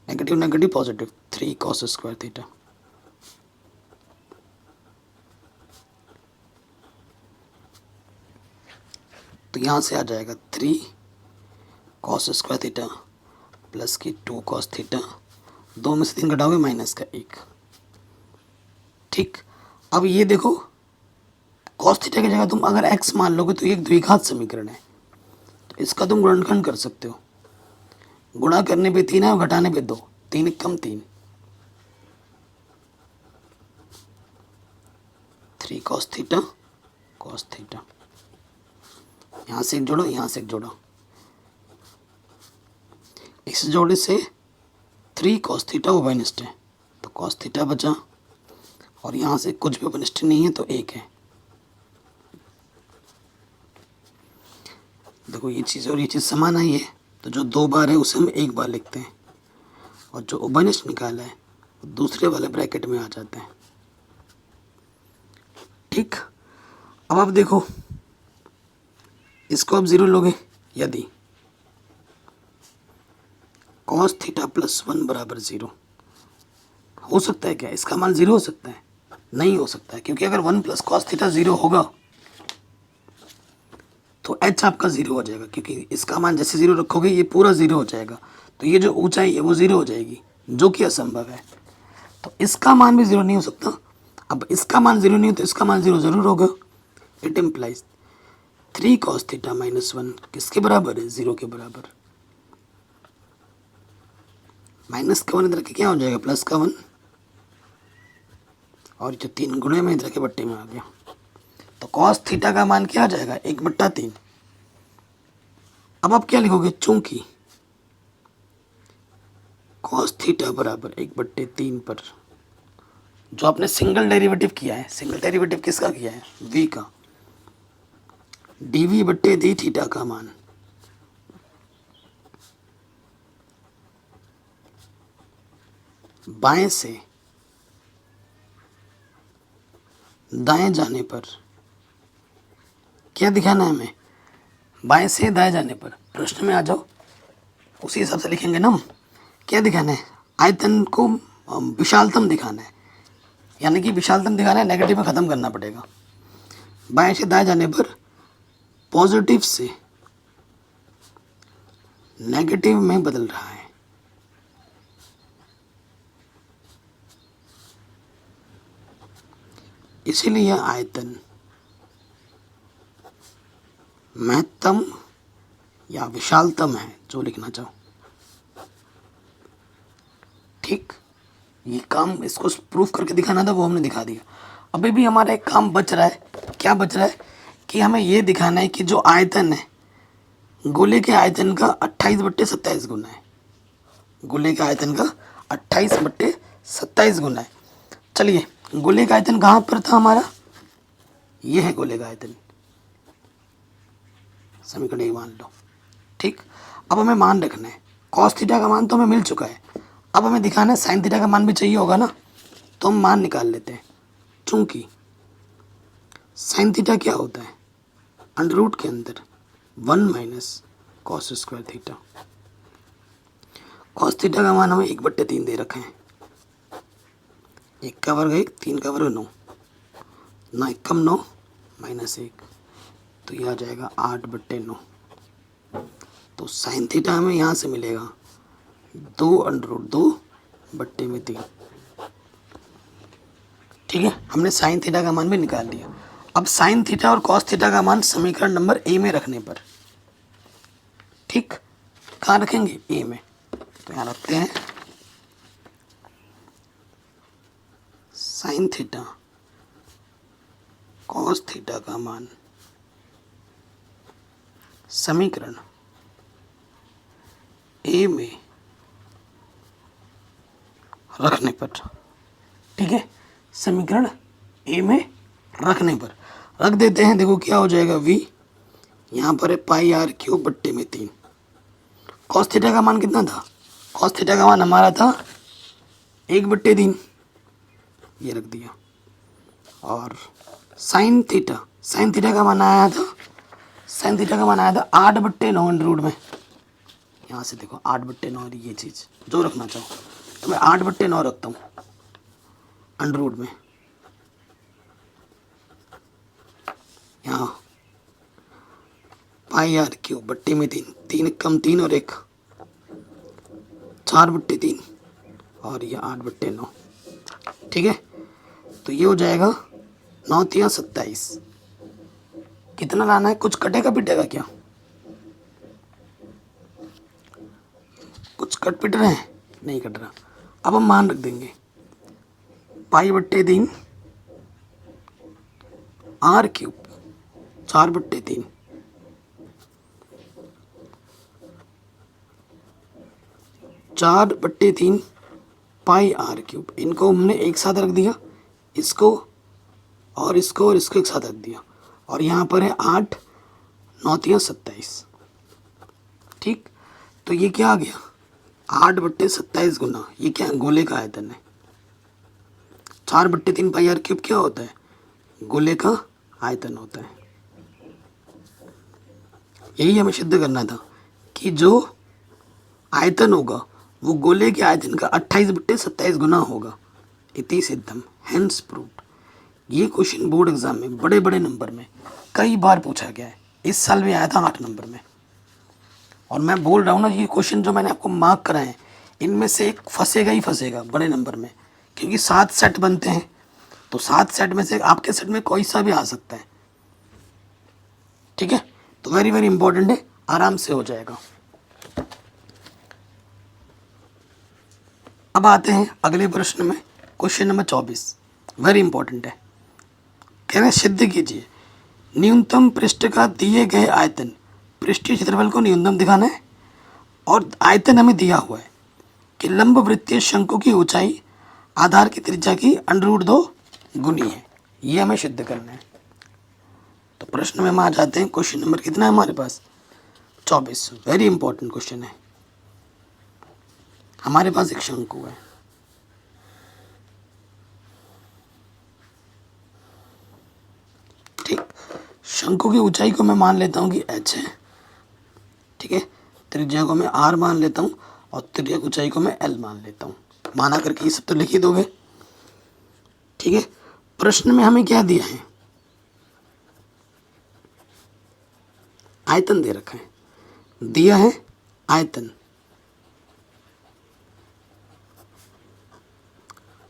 negative negative positive, 3 cos square theta. तो यहाँ से आ जाएगा 3 कॉस स्क्वायर थीटा प्लस की 2 कॉस थीटा, 2 में से 3 घटाओगे माइनस का 1। ठीक, अब ये देखो कॉस थीटा की जगह तुम अगर x मान लोगे तो ये एक द्विघात समीकरण है, तो इसका तुम गुणनखंड कर सकते हो। गुणा करने पे 3 है और घटाने पे 2, 3 कम 3, 3 कॉस थीटा, यहाँ से एक जोड़ो, यहाँ से एक जोड़ो, इस जोड़े से 3 cos थीटा ओबेनिस्ट है, तो cos थीटा बचा, और यहाँ से कुछ भी ओबेनिस्ट नहीं है तो 1 है। देखो ये चीज़ और ये चीज़ समान आई है, तो जो 2 बार है उसे हम 1 बार लिखते हैं, और जो ओबेनिस्ट निकाला है वो दूसरे वाले ब्रैकेट में आ जाते हैं। ठीक, अब आप देखो इसको आप 0 लोगे, यदि cos थीटा प्लस 1 बराबर 0 हो सकता है क्या? इसका मान 0 हो सकता है? नहीं हो सकता है, क्योंकि अगर 1 प्लस cos थीटा 0 होगा तो h आपका 0 हो जाएगा, क्योंकि इसका मान जैसे 0 रखोगे ये पूरा 0 हो जाएगा, तो ये जो ऊंचाई है वो 0 हो जाएगी, जो कि असंभव है। तो इसका मान भी 0 नहीं हो सकता। अब इसका मान 0 नहीं हो तो इसका मान 0 ज़रूर होगा। It implies 3 cos theta minus 1 किसके बराबर है? 0 के बराबर। माइनस का 1 इधर के क्या हो जाएगा? प्लस का 1, और जो 3 गुणे में इधर के बट्टे में आ गया, तो cos थीटा का मान क्या आ जाएगा? 1/3। अब आप क्या लिखोगे? चूंकि cos थीटा बराबर 1/3 पर जो आपने सिंगल डेरिवेटिव किया है, सिंगल डेरिवेटिव किसका किया है? v का, dv/d थीटा का मान बाएं से दाएं जाने पर क्या दिखाना है हमें? बाएं से दाएं जाने पर। प्रश्न में आ जाओ, उसी हिसाब से लिखेंगे ना हम। क्या दिखाना है? आयतन को विशालतम दिखाना है, यानी कि विशालतम दिखाना है, नेगेटिव में ख़त्म करना पड़ेगा। बाएं से दाएं जाने पर पॉजिटिव से नेगेटिव में बदल रहा है। इसीलिए आयतन महत्तम या विशालतम है, जो लिखना चाहो। ठीक, ये काम इसको प्रूफ करके दिखाना था, वो हमने दिखा दिया। अभी भी हमारा एक काम बच रहा है। क्या बच रहा है? कि हमें ये दिखाना है कि जो आयतन है, गोले के आयतन का 28/27 गुना है। गोले के आयतन का 28/27 गुना है। चलिए, गोले का आयतन कहाँ पर था हमारा? ये है गोले का आयतन, समीकरण ये मान लो। ठीक, अब हमें मान रखना है। cos थीटा का मान तो हमें मिल चुका है, अब हमें दिखाना है sin थीटा का मान भी चाहिए होगा ना, तो हम मान निकाल लेते हैं। चूंकि sin थीटा क्या होता है? अंडर के अंदर 1 minus cos square theta. cos theta का मान हमें 1/3 दे रखे हैं। 1 का वर्ग 1, 3 का वर्ग 9, 9 कम 9 माइनस 1, तो यह आ जाएगा 8/9। तो sin थीटा हमें यहाँ से मिलेगा 2√2/3। ठीक है, हमने sin थीटा का मान भी निकाल लिया। अब sin थीटा और cos थीटा का मान समीकरण नंबर ए में रखने पर, ठीक, कहाँ रखेंगे? ए में। तो यहाँ रखते हैं sin थीटा cos थीटा का मान समीकरण ए में रखने पर। ठीक है, समीकरण ए में रखने पर रख देते हैं। देखो क्या हो जाएगा? v यहाँ पर है πr³/3। cos थीटा का मान कितना था? cos थीटा का मान हमारा था 1/3, ये रख दिया। और sin थीटा का मान आया था, sin थीटा का मान आया था 8/9 अंडर में। यहाँ से देखो 8/9, ये चीज़ जो रखना चाहो, तो मैं 8/9 रखता हूँ अंडर में। यहाँ πr³/3, 3 कम 3 और 1 4/3, और ये 8/9। ठीक है, तो ये हो जाएगा 9 × 27। कितना लाना है? कुछ कटेगा पिटेगा क्या? कुछ कट पिट रहे हैं? नहीं कट रहा। अब हम मान रख देंगे π/3 r³ 4/3, 4/3 पाई आर क्यूब, इनको हमने एक साथ रख दिया, इसको और इसको एक साथ रख दिया, और यहाँ पर है 8 9 × 27। ठीक, तो ये क्या आ गया 8/27 गुना, ये क्या है गोले का आयतन है। 4/3 पाई आर क्यूब क्या होता है, गोले का आयतन होता है। यही हमें सिद्ध करना था कि जो आयतन होगा वो गोले के आयतन का 28/27 गुना होगा। इति सिद्धम, हेंस प्रूव्ड। ये क्वेश्चन बोर्ड एग्जाम में बड़े बड़े नंबर में कई बार पूछा गया है। इस साल भी आया था 8 नंबर में। और मैं बोल रहा हूँ ना, ये क्वेश्चन जो मैंने आपको मार्क कराए हैं इनमें से एक फंसेगा ही फंसेगा बड़े नंबर में, क्योंकि 7 सेट बनते हैं, तो 7 सेट में से आपके सेट में कोई सा भी आ सकता है। ठीक है, तो वेरी वेरी इंपॉर्टेंट है, आराम से हो जाएगा। अब आते हैं अगले प्रश्न में, क्वेश्चन नंबर 24, वेरी इंपॉर्टेंट है। कह रहे सिद्ध कीजिए न्यूनतम पृष्ठ का दिए गए आयतन, पृष्ठीय क्षेत्रफल को न्यूनतम दिखाना है, और आयतन हमें दिया हुआ है कि लंब वृत्तीय शंकु की ऊंचाई आधार की त्रिज्या की √2 गुनी है। ये हमें सिद्ध करना है। तो प्रश्न में हम आ जाते हैं। क्वेश्चन नंबर कितना है हमारे पास, 24। वेरी इंपॉर्टेंट क्वेश्चन है। हमारे पास एक शंकु है, ठीक, शंकु की ऊंचाई को मैं मान लेता हूँ कि h है, ठीक है, त्रिज्या को मैं r मान लेता हूँ, और त्रिज्या की ऊंचाई को मैं l मान लेता हूँ। माना करके ये सब तो लिख ही दोगे। ठीक है, प्रश्न में हमें क्या दिया है, आयतन दे रखा है, दिया है आयतन,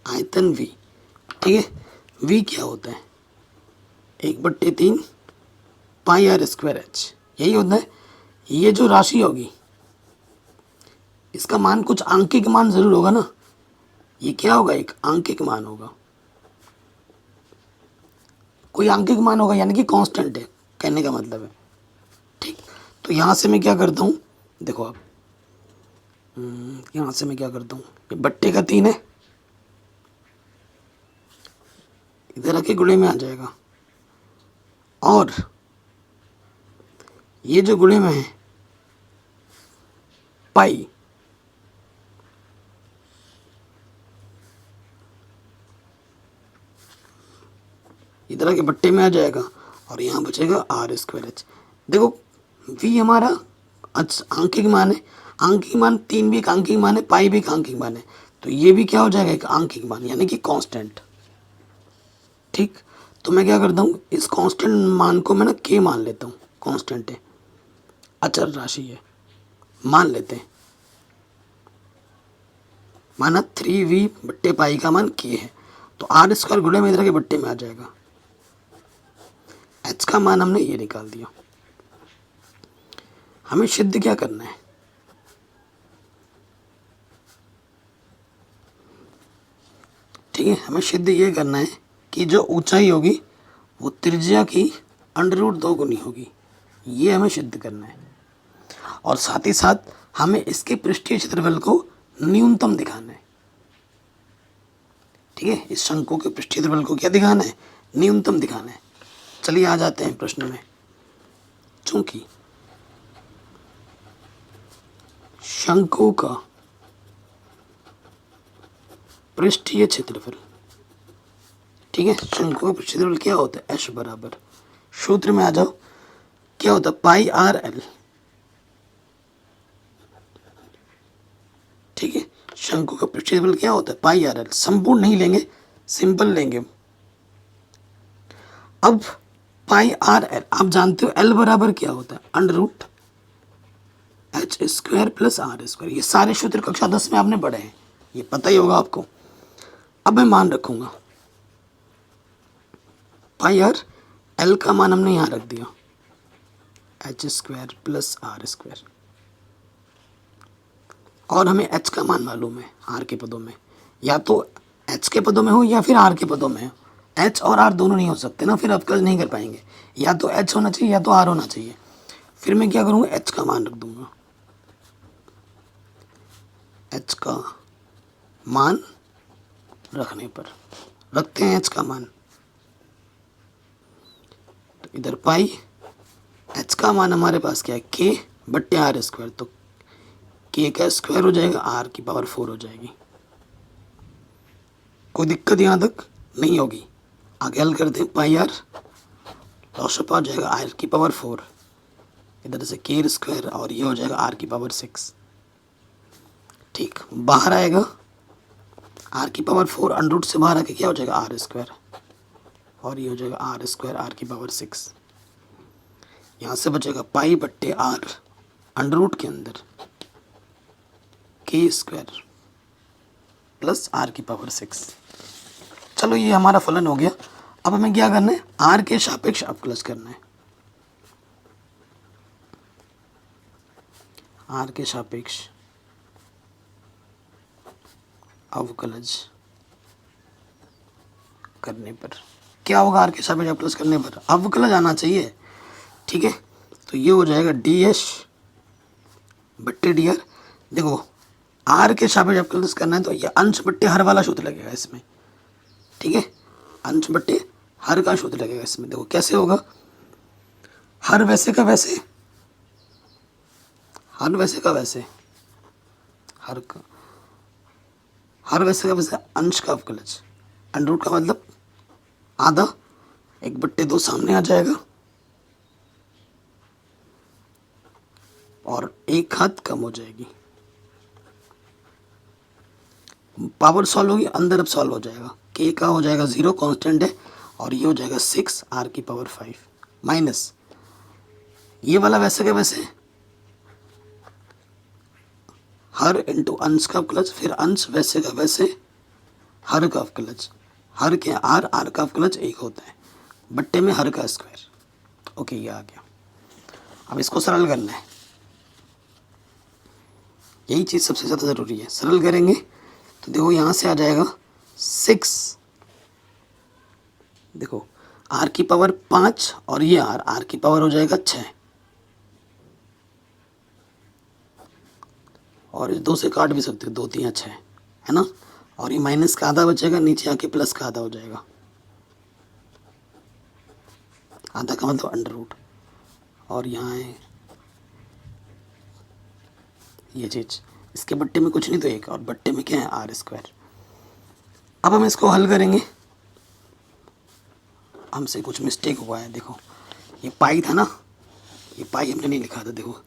आयतन v। ठीक है, v क्या होता है, 1/3 पाई आर स्क्वायर एच, यही होता है। ये जो राशि होगी इसका मान कुछ आंकिक मान जरूर होगा ना, ये क्या होगा, एक आंकिक मान होगा, कोई आंकिक मान होगा, यानी कि कांस्टेंट है, कहने का मतलब है। ठीक, तो यहाँ से मैं क्या करता हूँ, देखो आप, यहाँ से मैं क्या करता हूँ, ये बट्टे का 3 है, इधर आके गुणे में आ जाएगा, और ये जो गुणे में है पाई, इधर आके बट्टे में आ जाएगा, और यहाँ बचेगा r²h। देखो v हमारा आंकिक मान है, आंकिक मान 3 भी एक आंकिक मान है, पाई भी एक आंकिक मान है, तो ये भी क्या हो जाएगा, एक आंकिक मान, यानी कि कांस्टेंट। ठीक, तो मैं क्या करता हूँ, इस कांस्टेंट मान को मैं ना k मान लेता हूँ, कांस्टेंट है, अचर राशि है, मान लेते हैं। माना 3v पाई का मान k है, तो r² गुणे में इधर के बट्टे में आ जाएगा। h का मान हमने ये निकाल दिया। हमें सिद्ध क्या करना है, ठीक है, हमें सिद्ध ये करना है कि जो ऊंचाई होगी वो त्रिज्या की √2 गुनी होगी, ये हमें सिद्ध करना है। और साथ ही साथ हमें इसके पृष्ठीय क्षेत्रफल को न्यूनतम दिखाना है। ठीक है, इस शंकु के पृष्ठीय क्षेत्रफल को क्या दिखाना है, न्यूनतम दिखाना है। चलिए आ जाते हैं प्रश्न में। चूंकि शंकु का पृष्ठीय क्षेत्रफल, ठीक है, शंकु का पृष्ठीय क्षेत्रफल क्या होता है, h बराबर, सूत्र में आ जाओ, क्या होता है, पाई आर एल। ठीक है, शंकु का पृष्ठीय क्षेत्रफल क्या होता है, पाई आर एल। संपूर्ण नहीं लेंगे, सिंपल लेंगे। अब पाई आर एल, आप जानते हो एल बराबर क्या होता है, √h² + r²। ये सारे सूत्र कक्षा 10 में आपने पढ़े हैं, ये पता ही होगा आपको। अब मैं मान रखूंगा पाई आर एल का मान हमने यहाँ रख दिया, h² + r², और हमें h का मान मालूम है r के पदों में, या तो h के पदों में हो या फिर r के पदों में हो। h और r दोनों नहीं हो सकते ना, फिर अवकल नहीं कर पाएंगे, या तो h होना चाहिए या तो r होना चाहिए। फिर मैं क्या करूँगा, h का मान रख दूंगा, एच का मान रखने पर रखते हैं एच का मान, तो इधर पाई एच का मान हमारे पास क्या है के बट्टे आर स्क्वायर, तो के का स्क्वायर हो जाएगा आर की पावर 4 हो जाएगी। कोई दिक्कत यहाँ तक नहीं होगी। आगे हल करते हैं, पाई आर लॉसअप आ जाएगा आर की पावर 4, इधर से के स्क्वायर और ये हो जाएगा आर की पावर 6। ठीक, बाहर आएगा आर की पावर 4 अंडर रूट से बाहर आके क्या हो जाएगा आर स्क्वायर और ये हो जाएगा आर स्क्वायर आर की पावर 6। यहाँ से बचेगा पाई बट्टे आर अंडर रूट के अंदर के स्क्वायर प्लस आर की पावर 6। चलो ये हमारा फलन हो गया। अब हमें क्या करना है, आर के सापेक्ष अवकलज करना है। आर के सापेक्ष अवकलज करने पर क्या होगा, आर के सापेक्ष अवकलज करने पर अवकलज आना चाहिए। ठीक है, तो ये हो जाएगा डी एस बट्टे डी आर। देखो आर के सापेक्ष अवकलज करना है तो ये अंश बट्टे हर वाला सूत्र लगेगा इसमें। ठीक है, अंश बट्टे हर का सूत्र लगेगा इसमें। देखो कैसे होगा, हर वैसे का वैसे, हर वैसे का वैसे, हर वैसे का वैसे अंश का अवकलज, अंडर रूट का मतलब आधा, 1/2 सामने आ जाएगा और एक हाथ कम हो जाएगी। पावर सॉल्व होगी, अंदर अब सॉल्व हो जाएगा। के का हो जाएगा 0 कांस्टेंट है और ये हो जाएगा 6 आर की पावर 5 माइनस ये वाला वैसे का वैसे हर इंटू अंश का अवकलज, फिर अंश वैसे का वैसे हर का अवकलज, हर के आर का अवकलज 1 होता है बट्टे में हर का स्क्वायर। ओके, ये आ गया। अब इसको सरल करना है, यही चीज़ सबसे ज़्यादा ज़रूरी है। सरल करेंगे तो देखो यहाँ से आ जाएगा 6, देखो आर की पावर 5 और ये आर की पावर हो जाएगा 6 और इस 2 से काट भी सकते हो, 2 3 6 है ना, और ये माइनस का आधा बचेगा, नीचे आके प्लस का आधा हो जाएगा। आधा का मतलब अंडर रूट, और यहाँ है ये चीज़, इसके बट्टे में कुछ नहीं तो 1 और बट्टे में क्या है आर स्क्वायर। अब हम इसको हल करेंगे, हमसे कुछ मिस्टेक हुआ है। देखो ये पाई था ना, ये पाई हमने नहीं लिखा था। देखो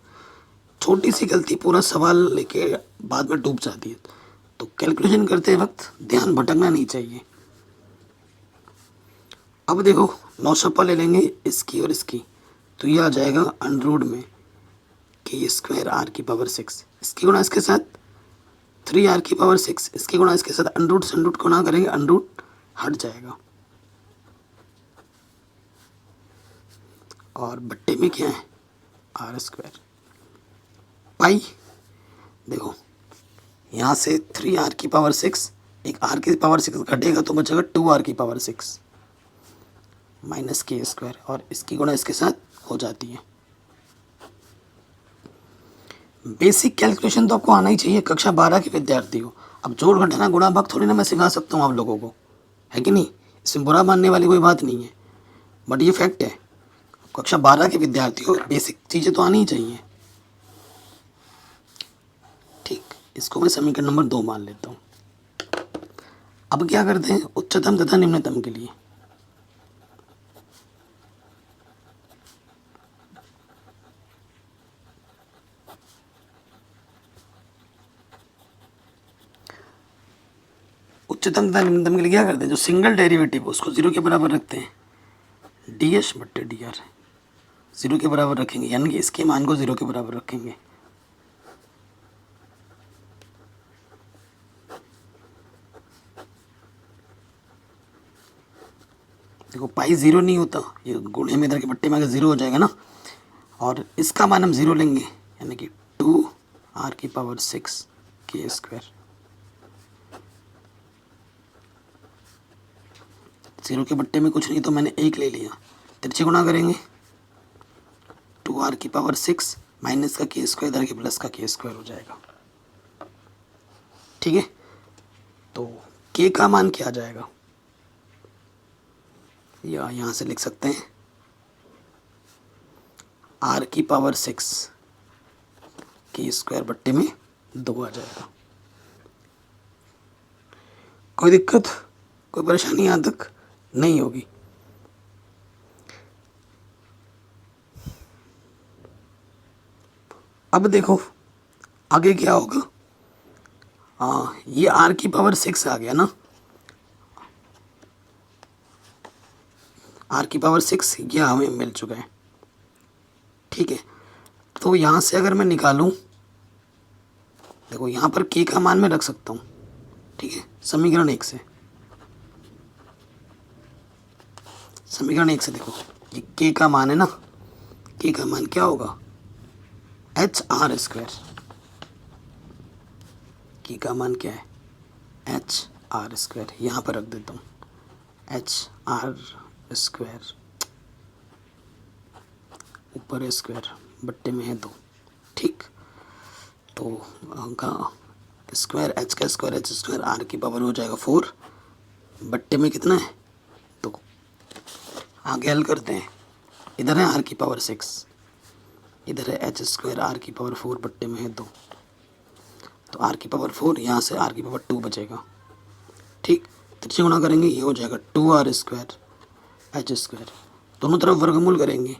छोटी सी गलती पूरा सवाल लेके बाद में डूब जाती है, तो कैलकुलेशन करते वक्त ध्यान भटकना नहीं चाहिए। अब देखो लॉसअप ले लेंगे इसकी और इसकी, तो ये आ जाएगा अंडर रूट में के स्क्वायर आर की पावर 6, इसकी गुणा इसके साथ 3 आर की पावर 6, इसकी गुणा इसके साथ अंडर रूट से अंडर रूट को ना करेंगे, अंडर रूट हट जाएगा और बट्टे में क्या है आर स्क्वायर पाई। देखो यहाँ से 3 आर की पावर 6, एक आर की पावर 6 घटेगा तो बचेगा 2 आर की पावर 6 माइनस के स्क्वायर, और इसकी गुणा इसके साथ हो जाती है। बेसिक कैलकुलेशन तो आपको आना ही चाहिए, कक्षा 12 के विद्यार्थी हो। अब जोड़ घटाना गुणा भाग थोड़ी ना मैं सिखा सकता हूँ आप लोगों को, है कि नहीं, इसमें बुरा मानने वाली कोई बात नहीं है, बट ये फैक्ट है। कक्षा 12 के विद्यार्थी हो, बेसिक चीज़ें तो आनी ही चाहिए। ठीक, इसको मैं समीकरण नंबर 2 मान लेता हूँ। अब क्या करते हैं, उच्चतम तथा निम्नतम के लिए उच्चतम तथा निम्नतम के लिए क्या करते हैं, जो सिंगल डेरिवेटिव उसको 0 के बराबर रखते हैं, डी एस बट्टे डी आर 0 के बराबर रखेंगे, यानी कि इसके मान को 0 के बराबर रखेंगे। देखो पाई 0 नहीं होता, ये गुणे में इधर के बट्टे में अगर 0 हो जाएगा ना, और इसका मान हम 0 लेंगे, यानी कि 2 आर की पावर 6 के स्क्वायर। 0 के बट्टे में कुछ नहीं तो मैंने 1 ले लिया, तिरछे गुणा करेंगे 2 आर की पावर 6 माइनस का के स्क्वायर, इधर के प्लस का के स्क्वायर हो जाएगा। ठीक है, तो के का मान क्या आ जाएगा, या यहाँ से लिख सकते हैं आर की पावर 6 की स्क्वायर बट्टे में 2 आ जाएगा। कोई दिक्कत, कोई परेशानी यहाँ तक नहीं होगी। अब देखो आगे क्या होगा। हाँ, ये आर की पावर 6 आ गया ना, आर की पावर 6 ये हमें मिल चुका है। ठीक है, तो यहाँ से अगर मैं निकालूँ, देखो यहाँ पर के का मान मैं रख सकता हूँ। ठीक है, समीकरण 1 से, समीकरण 1 से देखो ये के का मान है ना, के का मान क्या होगा, एच आर स्क्वायर। के का मान क्या है, एच आर स्क्वायर। यहाँ पर रख देता हूँ एच आर स्क्वायर, ऊपर स्क्वायर बट्टे में है 2। ठीक, तो का स्क्वायर एच का स्क्वायर एच स्क्वायर आर की पावर हो जाएगा 4 बट्टे में कितना है 2। आगे हल करते हैं, इधर है आर की पावर 6, इधर है एच स्क्वायर आर की पावर 4 बट्टे में है 2, तो आर की पावर 4, यहाँ से आर की पावर 2 बचेगा। ठीक, त्रिज्या गुणा करेंगे, ये हो जाएगा 2r स्क्वायर एच स्क्वायर, दोनों तरफ वर्गमूल करेंगे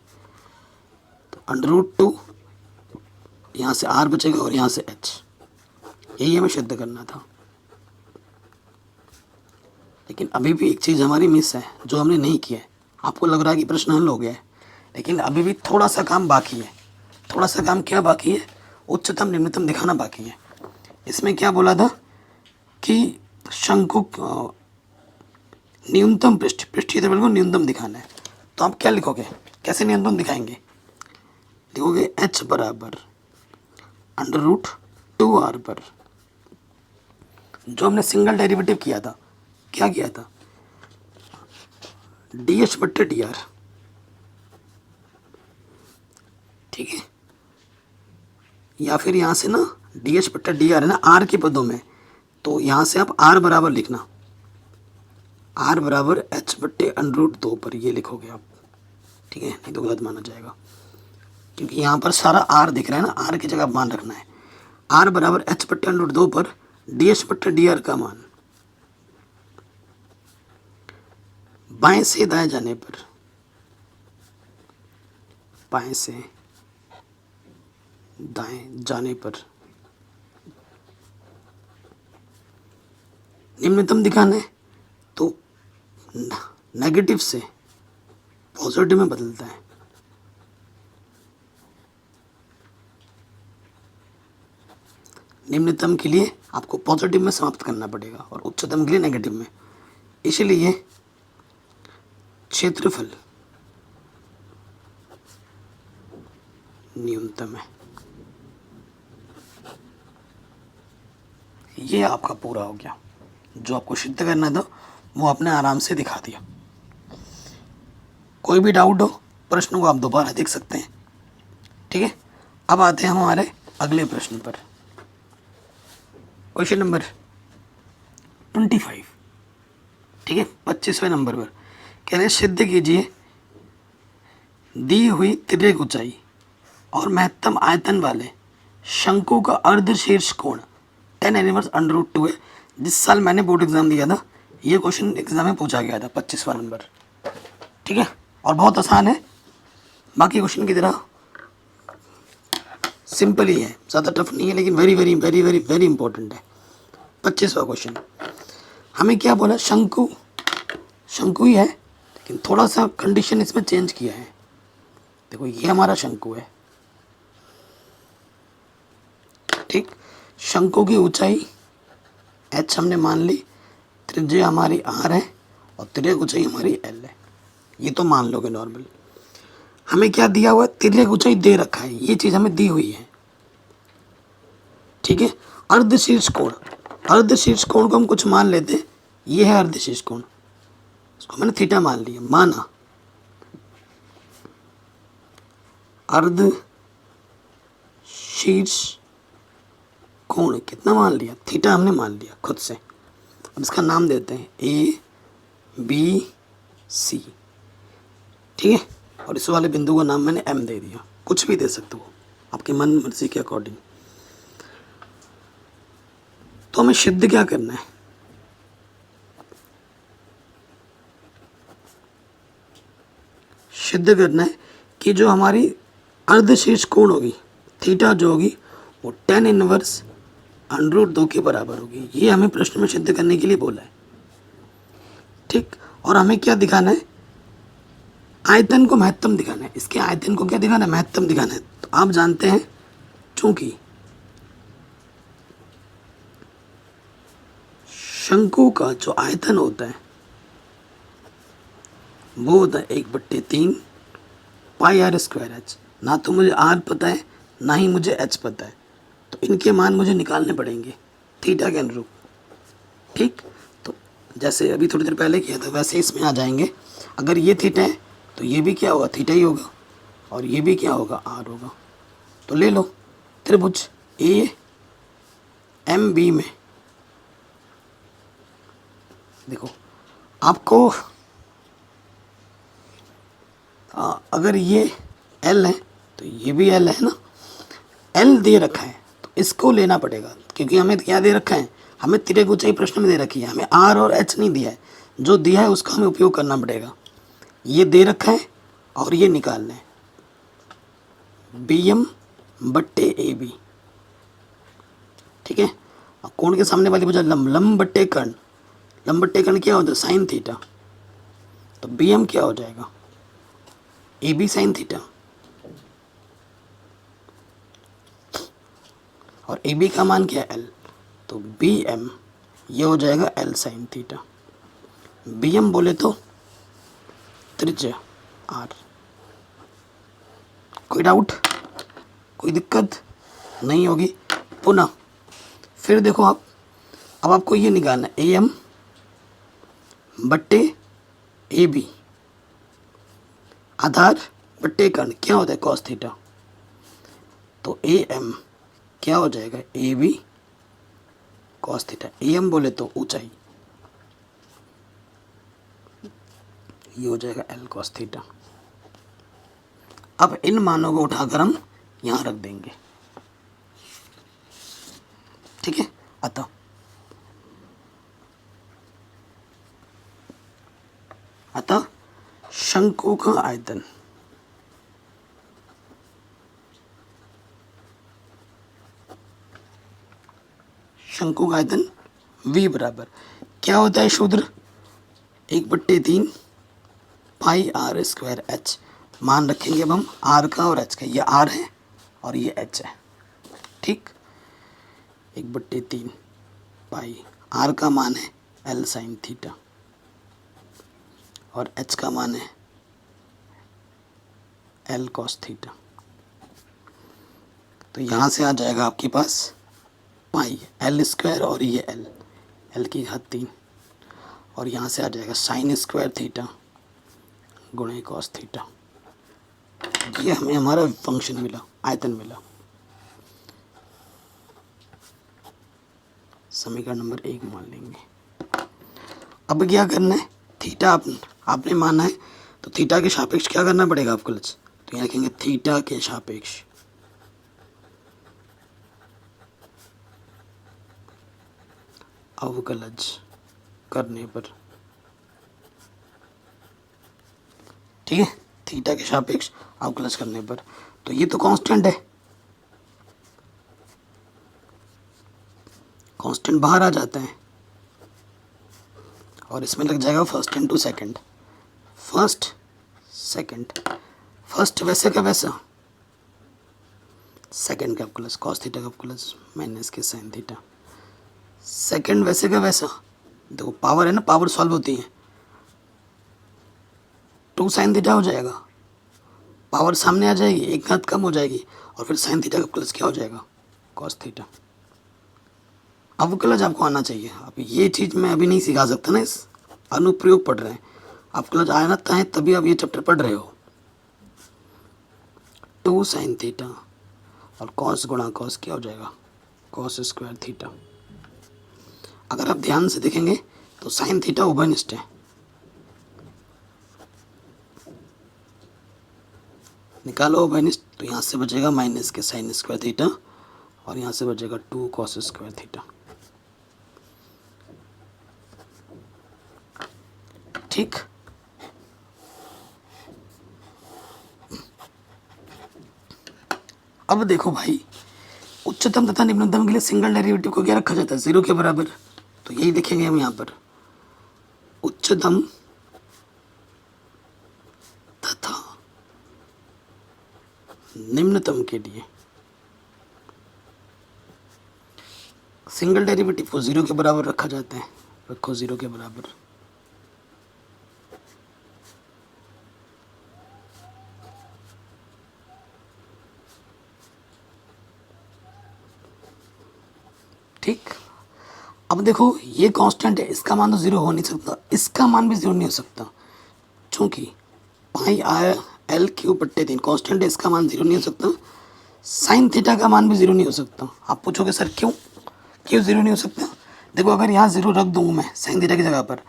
तो √2, यहाँ से r बचेगा और यहाँ से h। यही हमें सिद्ध करना था, लेकिन अभी भी एक चीज़ हमारी मिस है जो हमने नहीं किया है। आपको लग रहा है कि प्रश्न हल हो गया है, लेकिन अभी भी थोड़ा सा काम बाकी है। थोड़ा सा काम क्या बाकी है, उच्चतम निम्नतम दिखाना बाकी है। इसमें क्या बोला था कि शंकु न्यूनतम पृष्ठीय द्रव्यमान को न्यूनतम दिखाना है, तो आप क्या लिखोगे, कैसे न्यूनतम दिखाएंगे, लिखोगे h बराबर √2r पर, जो हमने सिंगल डेरिवेटिव किया था, क्या किया था, डी एच बट्टे डी आर। ठीक है, या फिर यहाँ से ना डी एच बट्टा डी आर है ना आर के पदों में, तो यहाँ से आप आर बराबर लिखना, आर बराबर एच बट्टे √2 पर ये लिखोगे आप। ठीक है, नहीं तो गलत माना जाएगा, क्योंकि यहाँ पर सारा आर दिख रहा है ना, आर की जगह मान रखना है। आर बराबर एच बट्टे √2 पर डी एच बट्टे डी आर का मान बाएं से दाएं जाने पर, बाएं से दाएं जाने पर निम्नतम दिखाना है, तो नेगेटिव से पॉजिटिव में बदलता है। निम्नतम के लिए आपको पॉजिटिव में समाप्त करना पड़ेगा और उच्चतम के लिए नेगेटिव में। इसलिए क्षेत्रफल न्यूनतम है। ये आपका पूरा हो गया, जो आपको सिद्ध करना था वो आपने आराम से दिखा दिया। कोई भी डाउट हो, प्रश्न को आप दोबारा देख सकते हैं। ठीक है, अब आते हैं हमारे अगले प्रश्न पर। क्वेश्चन नंबर 25, ठीक है, 25वें नंबर पर कह रहे सिद्ध कीजिए दी हुई तिर्यक ऊंचाई और महत्तम आयतन वाले शंकु का अर्धशीर्ष कोण tan इनवर्स √2 है। जिस साल मैंने बोर्ड एग्जाम दिया था ये क्वेश्चन एग्जाम में पूछा गया था, 25वां नंबर। ठीक है, और बहुत आसान है, बाकी क्वेश्चन की तरह सिंपल ही है, ज़्यादा टफ नहीं है, लेकिन very very very very very important है। 25वां क्वेश्चन हमें क्या बोला, शंकु, शंकु ही है, लेकिन थोड़ा सा कंडीशन इसमें चेंज किया है। देखो ये हमारा शंकु है, ठीक, शंकु की ऊंचाई h हमने मान ली, त्रिज्या हमारी r है और तिर्यक ऊंचाई हमारी l है। ये तो मान लोगे नॉर्मल। हमें क्या दिया हुआ है, तिर्यक ऊंचाई दे रखा है, ये चीज़ हमें दी हुई है। ठीक है, अर्धशीर्ष कोण, अर्धशीर्ष कोण को हम कुछ मान लेते हैं, ये है अर्धशीर्ष कोण, इसको मैंने थीटा मान लिया, माना अर्धशीर्ष कोण कितना मान लिया, थीटा हमने मान लिया खुद से। अब इसका नाम देते हैं ABC, ठीक है। और इस वाले बिंदु का नाम मैंने M दे दिया, कुछ भी दे सकते हो आपके मन मर्जी के अकॉर्डिंग। तो हमें सिद्ध क्या करना है, सिद्ध करना है कि जो हमारी अर्धशीर्ष कोण होगी थीटा जो होगी वो tan इनवर्स √2 के बराबर होगी। ये हमें प्रश्न में सिद्ध करने के लिए बोला है, ठीक। और हमें क्या दिखाना है, आयतन को महत्तम दिखाना है। इसके आयतन को क्या दिखाना है, महत्तम दिखाना है। तो आप जानते हैं चूंकि शंकु का जो आयतन होता है वो होता है 1/3 पाई r स्क्वायर h। ना तो मुझे r पता है ना ही मुझे h पता है, तो इनके मान मुझे निकालने पड़ेंगे थीटा के अनुरूप, ठीक। तो जैसे अभी थोड़ी देर पहले किया था वैसे इसमें आ जाएंगे। अगर ये थीटा है तो ये भी क्या होगा, थीटा ही होगा, और ये भी क्या होगा, r होगा। तो ले लो त्रिभुज AMB में देखो आपको अगर ये L है तो ये भी L है ना, L दे रखा है तो इसको लेना पड़ेगा, क्योंकि हमें क्या दे रखा है, हमें त्रिभुज ऊंचाई प्रश्न में दे रखी है, हमें R और H नहीं दिया है। जो दिया है उसका हमें उपयोग करना पड़ेगा। ये दे रखा है और ये निकालना है BM/AB, ठीक है। अब कोण के सामने वाली वजह लंब/कर्ण, लंब/कर्ण क्या होता है, साइन थीटा। तो BM क्या हो जाएगा, AB साइन थीटा, और AB का मान क्या है, L। तो BM ये हो जाएगा L साइन थीटा। BM बोले तो त्रिज्या R। कोई डाउट, कोई दिक्कत नहीं होगी। पुनः फिर देखो आप, अब आपको ये निकालना है AM/AB, आधार बट्टे कर्ण क्या होता है, कॉस थीटा। तो AM क्या हो जाएगा, AB कॉस थीटा। AM बोले तो ऊंचाई, ये हो जाएगा L कॉस थीटा। अब इन मानों को उठाकर हम यहां रख देंगे, ठीक है। अतः शंकु का आयतन V बराबर क्या होता है शूद्र, 1/3 पाई r स्क्वायर h। मान रखेंगे अब हम r का और h का, ये r है और ये h है, ठीक। 1/3 पाई, r का मान है L साइन थीटा और h का मान है L कॉस थीटा। तो यहाँ से आ जाएगा आपके पास पाई L स्क्वायर और ये L की घात 3, और यहाँ से आ जाएगा साइन स्क्वायर थीटा गुणे कॉस थीटा। ये हमें हमारा फंक्शन मिला, आयतन मिला। समीकरण नंबर 1 मान लेंगे। अब क्या करना है, थीटा आपने माना है तो थीटा के सापेक्ष क्या करना पड़ेगा आपको, तो यहाँ लिखेंगे थीटा के सापेक्ष अवकलज करने पर, ठीक है। थीटा के सापेक्ष अवकलज करने पर, तो ये तो कांस्टेंट है, कांस्टेंट बाहर आ जाता है और इसमें लग जाएगा first into second, first second, first वैसे का वैसा, सेकंड का अवकलज कॉस थीटा का अवकलज माइनस के साइन थीटा, सेकंड वैसे का वैसा। देखो पावर है ना, पावर सॉल्व होती है, 2 साइन थीटा हो जाएगा, पावर सामने आ जाएगी, एक घात कम हो जाएगी, और फिर साइन थीटा का प्लस क्या हो जाएगा, कॉस थीटा। अवकलज आपको आना चाहिए। अब ये चीज़ मैं अभी नहीं सिखा सकता ना, इस अनुप्रयोग पढ़ रहे हैं, अवकलज आना है तभी आप ये चैप्टर पढ़ रहे हो। 2 साइन थीटा और कॉस गुणा कॉस क्या हो जाएगा, कॉस स्क्वायर थीटा। अगर आप ध्यान से देखेंगे तो साइन थीटा उभयनिष्ठ है, निकालो उभयनिष्ठ तो यहाँ से बचेगा माइनस के साइन स्क्वायर थीटा और यहाँ से बचेगा 2 कॉस स्क्वायर थीटा। ठीक, अब देखो भाई, उच्चतम तथा निम्नतम के लिए सिंगल डेरिवेटिव को क्या रखा जाता है, 0 के बराबर। तो यही देखेंगे हम यहाँ पर, उच्चतम तथा निम्नतम के लिए सिंगल डेरिवेटिव को 0 के बराबर रखा जाता है। रखो 0 के बराबर। ठीक, अब देखो ये कांस्टेंट है, इसका मान तो 0 हो नहीं सकता, इसका मान भी 0 नहीं हो सकता, क्योंकि पाई आर एल क्यू बट्टे 3 कांस्टेंट है, इसका मान 0 नहीं हो सकता। साइन थीटा का मान भी 0 नहीं हो सकता। आप पूछोगे सर क्यों 0 नहीं हो सकता? देखो अगर यहाँ 0 रख दूँ मैं साइन थीटा की जगह पर,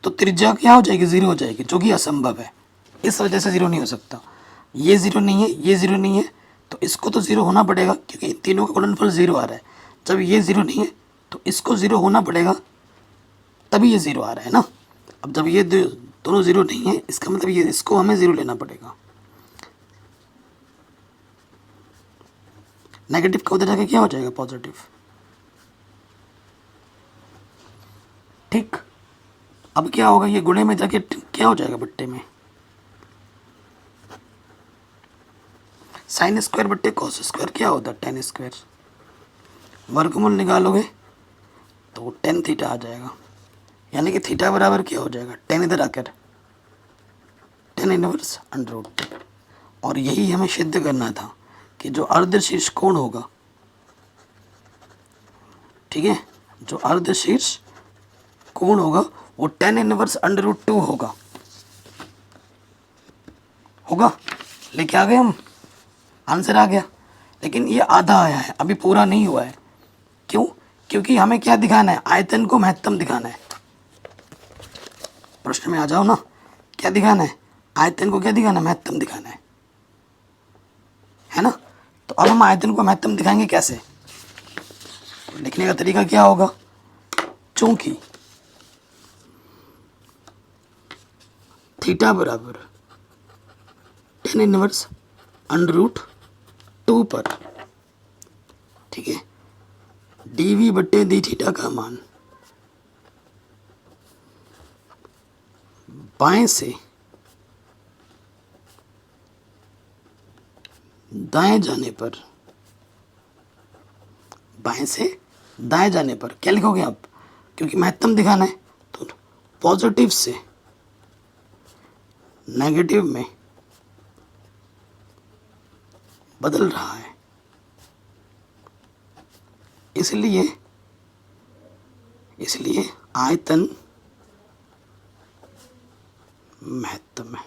तो त्रिज्या क्या हो जाएगी, 0 हो जाएगी, जो कि असंभव है। इस वजह से 0 नहीं हो सकता। ये 0 नहीं है, ये 0 नहीं है, तो इसको तो 0 होना पड़ेगा, क्योंकि तीनों का गुणनफल 0 आ रहा है। जब ये 0 नहीं है तो इसको 0 होना पड़ेगा, तभी ये 0 आ रहा है ना। अब जब ये दोनों 0 नहीं है, इसका मतलब ये इसको हमें 0 लेना पड़ेगा। नेगेटिव का उधर जाके क्या हो जाएगा, पॉजिटिव। ठीक, अब क्या होगा, ये गुणे में जाके क्या हो जाएगा, बट्टे में। साइन स्क्वायर बट्टे कॉस स्क्वायर क्या होता है, टेन स्क्वायर। वर्गमूल निकालोगे तो टेन थीटा आ जाएगा, यानी कि थीटा बराबर क्या हो जाएगा, टेन इधर आकर टेन इनवर्स अंडर रूट। और यही हमें सिद्ध करना था कि जो अर्धशीर्ष कोण होगा, ठीक है, जो अर्धशीर्ष कोण होगा वो टेन इनवर्स अंडर रूट 2 होगा। लेके आ गए हम, आंसर आ गया। लेकिन ये आधा आया है, अभी पूरा नहीं हुआ है। क्यों? क्योंकि हमें क्या दिखाना है, आयतन को महत्तम दिखाना है। प्रश्न में आ जाओ ना, क्या दिखाना है, आयतन को क्या दिखाना है, महत्तम दिखाना है ना। तो अब हम आयतन को महत्तम दिखाएंगे कैसे, लिखने का तरीका क्या होगा, चूंकि थीटा बराबर टेन इनवर्स अंडर रूट 2 पर, ठीक है, डीवी बट्टे डी थीटा का मान बाएं से दाएं जाने पर, बाएं से दाएं जाने पर क्या लिखोगे आप, क्योंकि महत्तम दिखाना है तो पॉजिटिव से नेगेटिव में बदल रहा है, इसलिए आयतन महत्तम है।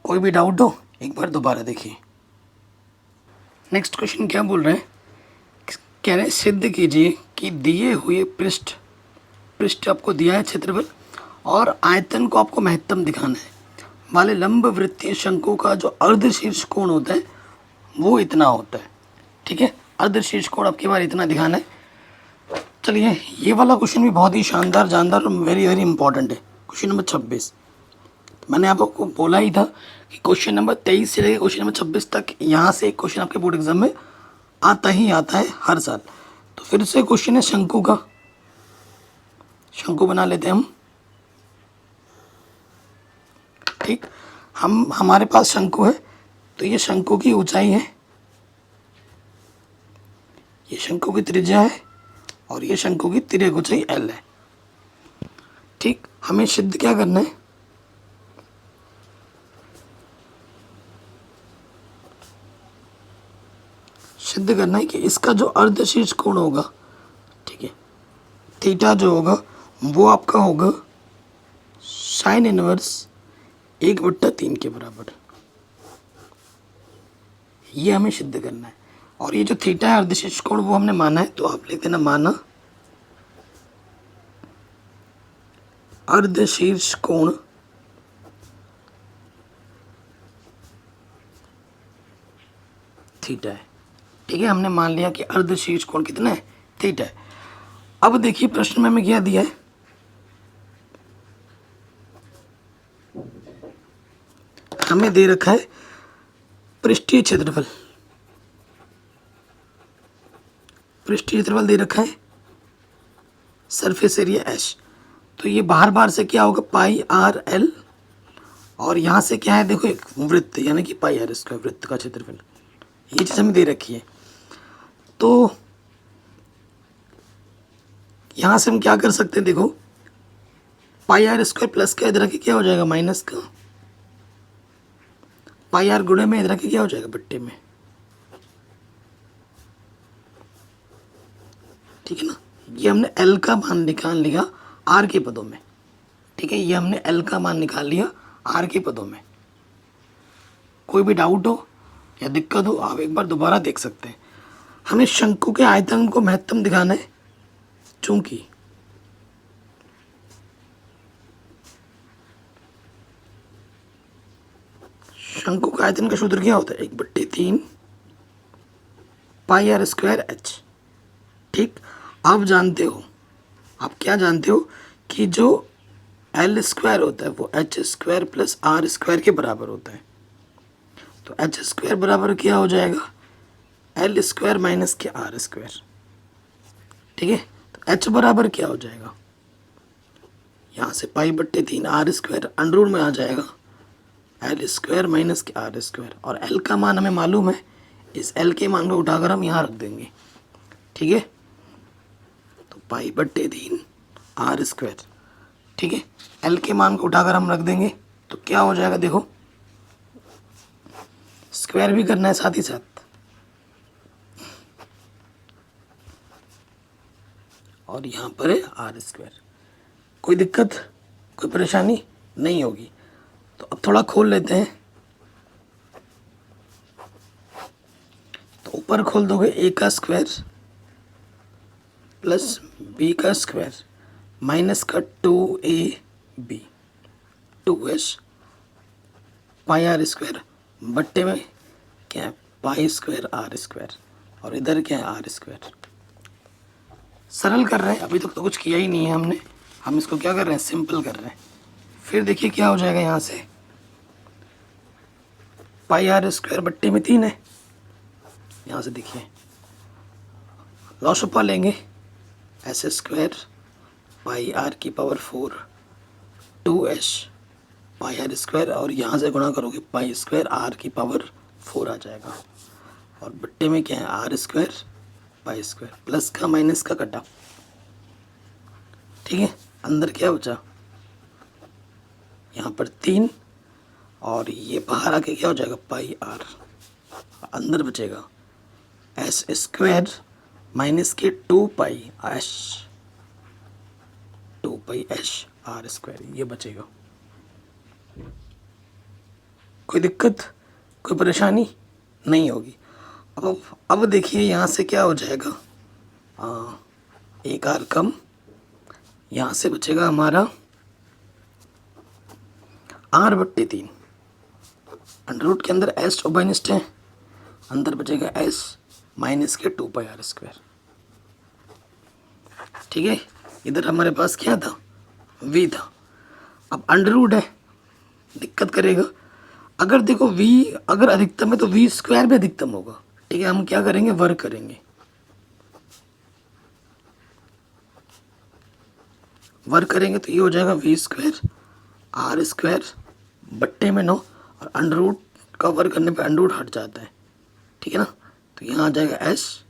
कोई भी डाउट हो एक बार दोबारा देखिए। नेक्स्ट क्वेश्चन क्या बोल रहे हैं, कह रहे हैं सिद्ध कीजिए कि दिए हुए पृष्ठ आपको दिया है क्षेत्रफल और आयतन को आपको महत्तम दिखाना है वाले लंब वृत्तीय शंकु का जो अर्धशीर्ष कोण होता है वो इतना होता है। ठीक है, अर्धशीर्ष कोण आपके बार इतना दिखाना है। चलिए, ये वाला क्वेश्चन भी बहुत ही शानदार जानदार और वेरी वेरी इंपॉर्टेंट है। क्वेश्चन नंबर 26, मैंने आपको बोला ही था कि क्वेश्चन नंबर 23 से लेकर क्वेश्चन नंबर 26 तक यहाँ से एक क्वेश्चन आपके बोर्ड एग्जाम में आता ही आता है हर साल। तो फिर से क्वेश्चन है शंकु का, शंकु बना लेते हैं हम। ठीक, हमारे पास शंकु है, तो ये शंकु की ऊंचाई है, ये शंकु की त्रिज्या है और ये शंकु की तिर्यक ऊंचाई L है। ठीक, हमें सिद्ध क्या करना है, सिद्ध करना है कि इसका जो अर्धशीर्ष कोण होगा, ठीक है, थीटा जो होगा वो आपका होगा साइन इनवर्स 1/3 के बराबर। ये हमें सिद्ध करना है। और ये जो थीटा है अर्धशीर्ष कोण वो हमने माना है, तो आप लिख देना माना अर्धशीर्ष कोण थीटा है। ठीक है, हमने मान लिया कि अर्धशीर्ष कोण कितना है, थीटा है। अब देखिए प्रश्न में हमें क्या दिया है, हमें दे रखा है पृष्ठीय क्षेत्रफल। पृष्ठीय क्षेत्रफल दे रखा है सरफेस एरिया एच। तो ये बाहर से क्या होगा, पाई आर एल, और यहाँ से क्या है देखो एक वृत्त यानी कि पाई आर स्क्वायर, वृत्त का क्षेत्रफल, ये चीज़ हमें दे रखी है। तो यहाँ से हम क्या कर सकते हैं, देखो पाई आर स्क्वायर प्लस का इधर के क्या हो जाएगा माइनस का, पाई आर गुणे में इधर के क्या हो जाएगा बट्टे में। ठीक है ना, ये हमने एल का मान निकाल लिया आर के पदों में। ठीक है, ये हमने एल का मान निकाल लिया आर के पदों में। कोई भी डाउट हो या दिक्कत हो आप एक बार दोबारा देख सकते हैं। हमें शंकु के आयतन को महत्तम दिखाना है, चूंकि शंकु का आयतन का सूत्र क्या होता है, 1/3 पाई आर स्क्वायर एच। ठीक, आप जानते हो, आप क्या जानते हो कि जो एल स्क्वायर होता है वो H square plus R square के बराबर होता है। तो एच स्क्वायर बराबर क्या हो जाएगा, एल स्क्वायर माइनस के आर स्क्वायर। ठीक है, तो एच बराबर क्या हो जाएगा, यहाँ से पाई/3 आर स्क्वायर अंडर में आ जाएगा एल स्क्वायर माइनस के आर स्क्वायर। और एल का मान हमें मालूम है, इस एल के मान को उठाकर हम यहाँ रख देंगे। ठीक है, तो पाई/3 आर स्क्वायर। ठीक है, एल के मान को उठाकर हम रख देंगे तो क्या हो जाएगा, देखो स्क्वायर भी करना है साथ ही साथ, और यहाँ पर है आर स्क्वायर। कोई दिक्कत कोई परेशानी नहीं होगी। तो अब थोड़ा खोल लेते हैं, तो ऊपर खोल दोगे ए का स्क्वायर प्लस बी का स्क्वायर माइनस का 2ab 2s pi are square बट्टे में क्या है पाई स्क्वायर आर स्क्वायर, और इधर क्या है आर स्क्वायर। सरल कर रहे हैं, अभी तक तो कुछ किया ही नहीं है हमने, हम इसको क्या कर रहे हैं, सिंपल कर रहे हैं। फिर देखिए क्या हो जाएगा, यहाँ से पाई आर स्क्वायर बट्टे में 3 है, यहाँ से देखिए लॉसपा लेंगे एस स्क्वायर पाई आर की power 4 2s pi are square, और यहाँ से गुणा करोगे पाई स्क्वायर आर की पावर 4 आ जाएगा, और बट्टे में क्या है R square pi square, plus का माइनस का कटा। ठीक है, अंदर क्या बचा, यहाँ पर 3, और ये बाहर आके क्या हो जाएगा पाई आर, अंदर बचेगा एस स्क्वायर माइनस के 2 पाई एस आर स्क्वायर, ये बचेगा। कोई दिक्कत कोई परेशानी नहीं होगी। अब देखिए यहाँ से क्या हो जाएगा, एक आर कम, यहाँ से बचेगा हमारा r/3 अंडर रूट के अंदर एस ओबाइनिस्ट है, अंदर बचेगा एस माइनस के 2 पाई आर स्क्वायर। ठीक है, इधर हमारे पास क्या था, v था। अब अंडर रूट है, दिक्कत करेगा। अगर देखो v अगर अधिकतम है तो v स्क्वायर भी अधिकतम होगा। ठीक है, हम क्या करेंगे, वर्ग करेंगे, वर्ग करेंगे तो ये हो जाएगा v स्क्वायर आर स्क्वायर बट्टे में 9, और अंडर रूट का वर्ग करने पे अंडर रूट हट जाता है। ठीक है ना, तो यहाँ आ जाएगा एस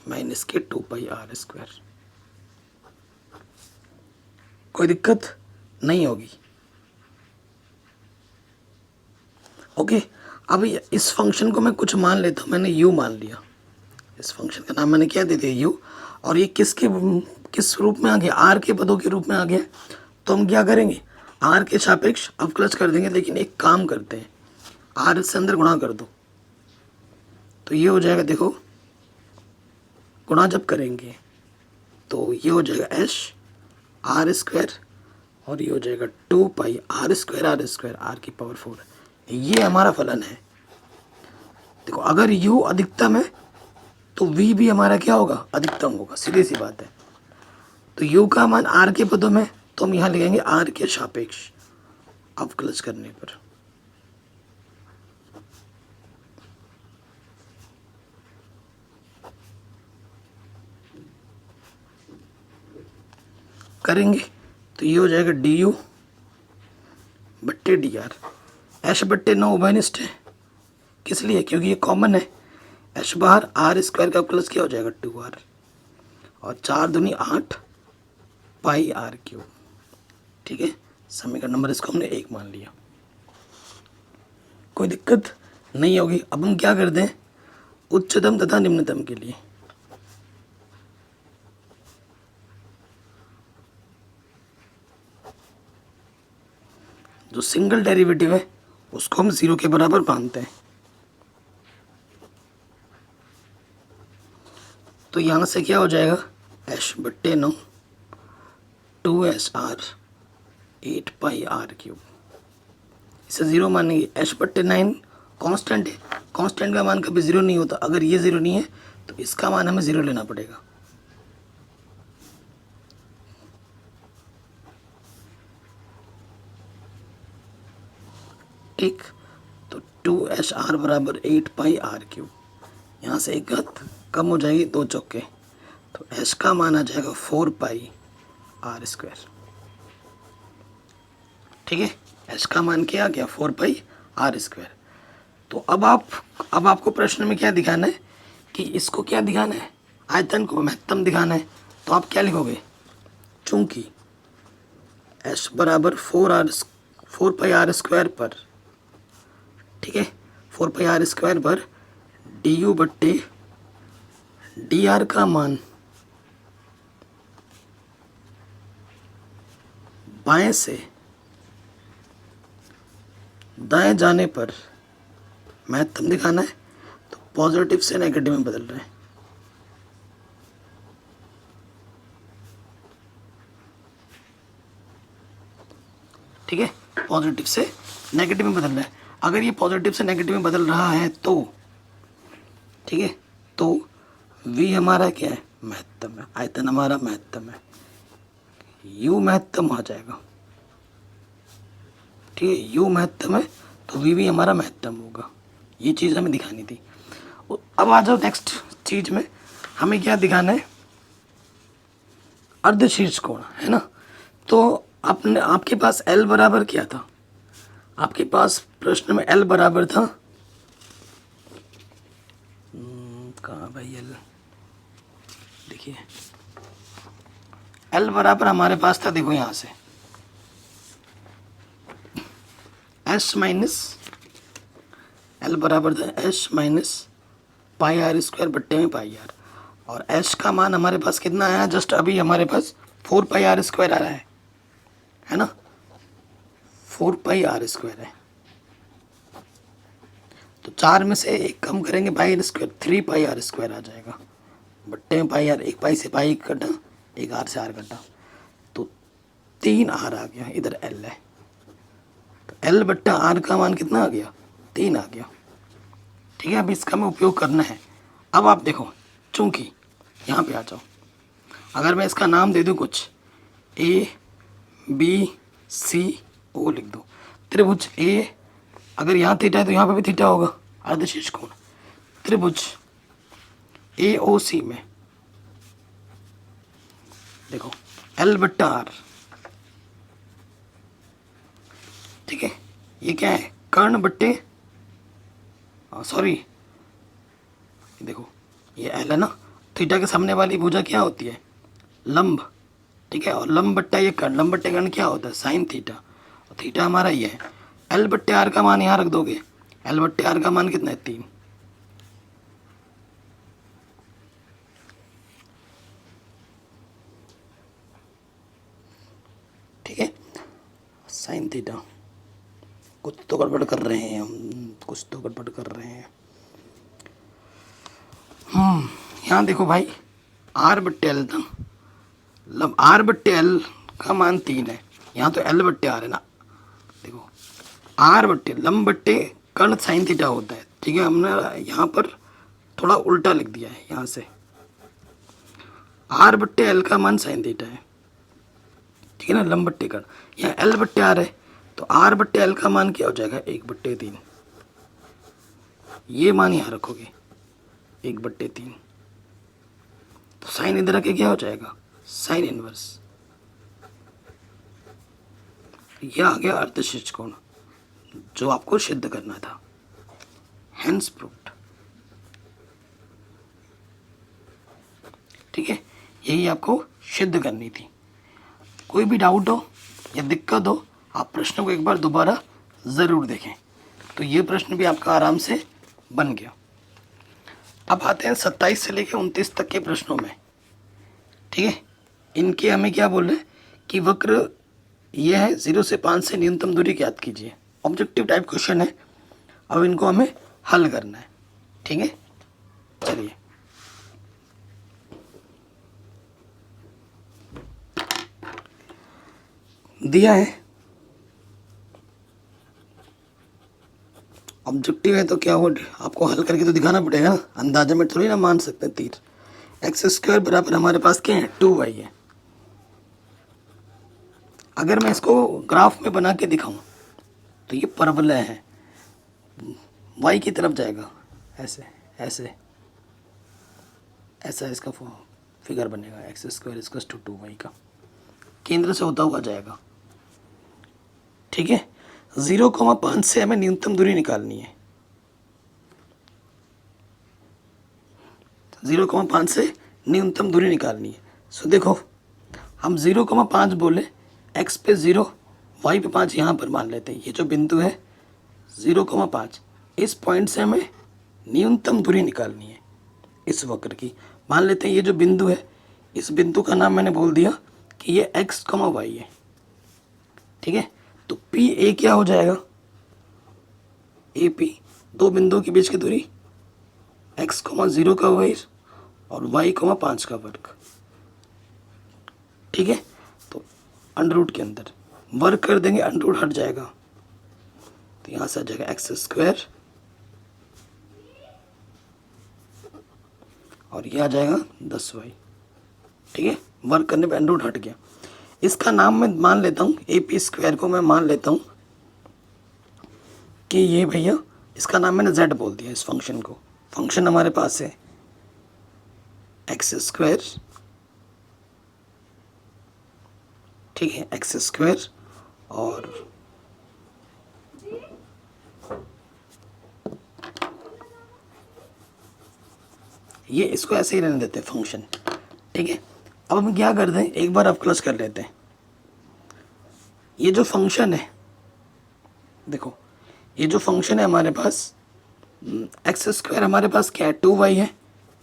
माइनस के 2 पाई आर स्क्वायर। कोई दिक्कत नहीं होगी। ओके, अब इस फंक्शन को मैं कुछ मान लेता हूँ, मैंने u मान लिया, इस फंक्शन का नाम मैंने क्या दे दिया u, और ये किस रूप में आ गया, r के पदों के रूप में आ गया। तो हम क्या करेंगे, आर के सापेक्ष अवकलज कर देंगे, लेकिन एक काम करते हैं, आर से अंदर गुणा कर दो, तो ये हो जाएगा, देखो गुणा जब करेंगे तो ये हो जाएगा एच आर स्क्वायर, और ये हो जाएगा 2 पाई आर स्क्वायर आर की पावर 4। ये हमारा फलन है। देखो अगर u अधिकतम है तो v भी हमारा क्या होगा, अधिकतम होगा, सीधी सी बात है। तो u का मान r के पदों में, तो हम यहाँ लिखेंगे r के सापेक्ष अवकलज करने पर। करेंगे तो ये हो जाएगा du बट्टे डी आर। एच बट्टे 9 उभयनिष्ठ है, किस लिए, क्योंकि ये कॉमन है। एच बाहर, आर स्क्वायर का प्लस क्या हो जाएगा 2r, और 4 दूनी 8 पाई आर क्यूब। ठीक है, समीकरण नंबर इसको हमने 1 मान लिया, कोई दिक्कत नहीं होगी। अब हम क्या करते हैं, उच्चतम तथा निम्नतम के लिए जो सिंगल डेरिवेटिव है उसको हम 0 के बराबर मानते हैं। तो यहाँ से क्या हो जाएगा, एच बट्टे 9 2SR 8 पाई आर क्यूब, इसे 0 मानेंगे। एच बट्टे 9 कांस्टेंट है, कांस्टेंट का मान कभी 0 नहीं होता। अगर ये 0 नहीं है तो इसका मान हमें 0 लेना पड़ेगा। ठीक, तो 2SR बराबर 8 पाई आर क्यूब, यहाँ से एक घात कम हो जाएगी, 2 चौके, तो एच का मान आ जाएगा 4 पाई आर स्क्वायर। ठीक है, एच का मान क्या आ गया, 4 पाई आर स्क्वायर। तो अब आपको प्रश्न में क्या दिखाना है कि इसको क्या दिखाना है, आयतन को महत्तम दिखाना है। तो आप क्या लिखोगे, चूंकि एच बराबर 4 पाई आर स्क्वायर पर, ठीक है, 4 पाई आर स्क्वायर पर डी यू बट्टे डी आर का मान बाएं से दाएं जाने पर महत्तम दिखाना है। तो पॉजिटिव से नेगेटिव में बदल रहे हैं। ठीक है, पॉजिटिव से नेगेटिव में बदल रहा है। अगर ये पॉजिटिव से नेगेटिव में बदल रहा है तो, ठीक है, तो v हमारा क्या है, महत्तम है, आयतन हमारा महत्तम है, u महत्तम आ जाएगा। ठीक है, u महत्तम है तो v भी हमारा महत्तम होगा। ये चीज़ हमें दिखानी थी। अब आ जाओ नेक्स्ट चीज में, हमें क्या दिखाना है, अर्धशीर्ष कोण, है ना। तो आपके पास L बराबर क्या था, आपके पास प्रश्न में L बराबर था, कहाँ भाई L, देखिए L बराबर हमारे पास था, देखो यहाँ से S माइनस, L बराबर था S minus pi are square बट्टे में पाई आर, और H का मान हमारे पास कितना आया, जस्ट अभी हमारे पास 4 पाई आर स्क्वायर आ रहा है ना, 4 पाई आर स्क्वायर है। तो 4 में से एक कम करेंगे pi are square, 3 pi are square आ जाएगा बट्टे में पाई आर, एक पाई से पाई कटा, एक आर से आर कटा, तो 3 आर आ गया, इधर L है। तो L बट्टा आर का मान कितना आ गया, 3 आ गया। ठीक है, अब इसका हमें उपयोग करना है। अब आप देखो, चूंकि यहाँ पे आ जाओ, अगर मैं इसका नाम दे दूँ कुछ ABCO लिख दो, त्रिभुज A, अगर यहाँ थीटा है तो यहाँ पे भी थीटा होगा, अर्धशीर्ष कोण। त्रिभुज AOC में देखो L बट्टा आर, ठीक है, ये क्या है, कर्ण बट्टे, सॉरी देखो ये L है ना, थीटा के सामने वाली भुजा क्या होती है, लंब। ठीक है, और लंब बट्टा ये कर्ण, लंब बट्टे कर्ण क्या होता है, साइन थीटा, और थीटा हमारा ये है। L बट्टे आर का मान यहाँ रख दोगे, L बट्टे आर का मान कितना है, 3। ठीक है, साइन थीटा। कुछ तो गड़बड़ कर रहे हैं हम, कुछ तो गड़बड़ कर रहे हैं। यहाँ देखो भाई, आर बट्टे एल था, मतलब आर बट्टे एल का मान 3 है। यहाँ तो एल बट्टे आर है ना। देखो आर बट्टे लंब बट्टे कर्ण साइन थीटा होता है, ठीक है। हमने यहाँ पर थोड़ा उल्टा लिख दिया है। यहाँ से आर बट्टे एल का मान साइन थीटा है, ठीक है ना, लंब बट्टे कर्ण। यहाँ एल बट्टे आर है, तो आर बट्टे एल का मान क्या हो जाएगा, 1/3। ये मान यहाँ रखोगे 1/3, तो साइन इधर आके क्या हो जाएगा, साइन इनवर्स। यह आ गया अर्धशीर्ष कोण, जो आपको सिद्ध करना था। Hence proved. ठीक है, यही आपको सिद्ध करनी थी। कोई भी डाउट हो या दिक्कत हो, आप प्रश्न को एक बार दोबारा ज़रूर देखें। तो ये प्रश्न भी आपका आराम से बन गया। अब आते हैं 27 से लेकर 29 तक के प्रश्नों में, ठीक है। इनके हमें क्या बोल रहे हैं कि वक्र ये है 0 से 5 से न्यूनतम दूरी ज्ञात कीजिए। ऑब्जेक्टिव टाइप क्वेश्चन है। अब इनको हमें हल करना है, ठीक है। चलिए, दिया है ऑब्जेक्टिव है तो क्या हो, आपको हल करके तो दिखाना पड़ेगा ना, अंदाजे में थोड़ी ना मान सकते तीर। x² बराबर हमारे पास क्या है, 2y है। अगर मैं इसको ग्राफ में बना के दिखाऊं तो ये परवलय है, y की तरफ जाएगा, ऐसे ऐसे ऐसा इसका फिगर बनेगा। x² = 2y का केंद्र से होता हुआ जाएगा, ठीक है। 0,5 से हमें न्यूनतम दूरी निकालनी है। 0,5 से न्यूनतम दूरी निकालनी है। सो देखो, हम 0,5 बोले, x पे 0, y पे 5 यहाँ पर मान लेते हैं। ये जो बिंदु है 0,5, इस पॉइंट से हमें न्यूनतम दूरी निकालनी है इस वक्र की। मान लेते हैं ये जो बिंदु है, इस बिंदु का नाम मैंने बोल दिया कि ये x, y है, ठीक है। तो पी ए क्या हो जाएगा, ए पी, दो बिंदुओं के बीच की दूरी x, 0 का वर्ग और y, 5 का वर्ग, ठीक है। तो अंडर के अंदर वर्ग कर देंगे, अंडर हट जाएगा, तो यहाँ से आ जाएगा x² और ये आ जाएगा 10y, ठीक है। वर्ग करने पे अंडर हट गया। इसका नाम मैं मान लेता हूँ, AP² को मैं मान लेता हूँ कि ये भैया, इसका नाम मैंने z बोल दिया इस फंक्शन को। फंक्शन हमारे पास है x², ठीक है, x² और ये, इसको ऐसे ही रहने देते हैं फंक्शन, ठीक है। अब हम क्या करते हैं, एक बार अवकलज कर लेते हैं। ये जो फंक्शन है, देखो ये जो फंक्शन है हमारे पास, x² हमारे पास क्या है, 2y है।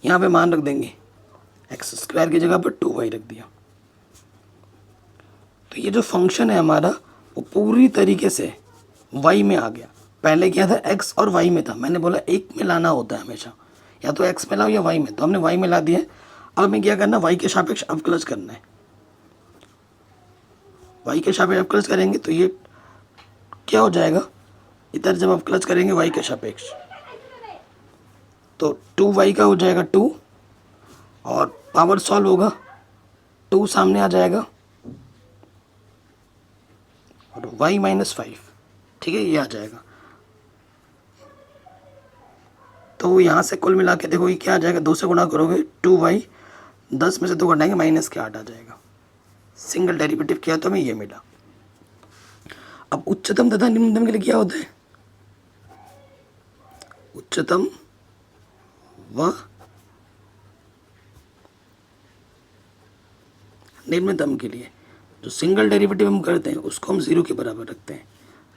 यहाँ पे मान रख देंगे, x² की जगह पर 2y रख दिया। तो ये जो फंक्शन है हमारा, वो पूरी तरीके से y में आ गया। पहले क्या था, x और y में था। मैंने बोला एक में लाना होता है हमेशा, या तो x में लाओ या y में, तो हमने y में ला दिया। अब हमें क्या करना, y के सापेक्ष अवकलज करना है। y के सापेक्ष अवकलज करेंगे तो ये क्या हो जाएगा, इधर जब अवकलज करेंगे y के सापेक्ष, तो 2y का हो जाएगा 2, और पावर सॉल्व होगा, 2 सामने आ जाएगा और y - 5, ठीक है, ये आ जाएगा। तो यहाँ से कुल मिला के देखो ये क्या आ जाएगा, 2 से गुणा करोगे 2y, 10 में से 2 घटाएंगे -8 आ जाएगा। सिंगल डेरिवेटिव किया तो हमें ये मिला। अब उच्चतम तथा निम्नतम के लिए क्या होता है, उच्चतम व निम्नतम के लिए जो सिंगल डेरिवेटिव हम करते हैं उसको हम 0 के बराबर रखते हैं।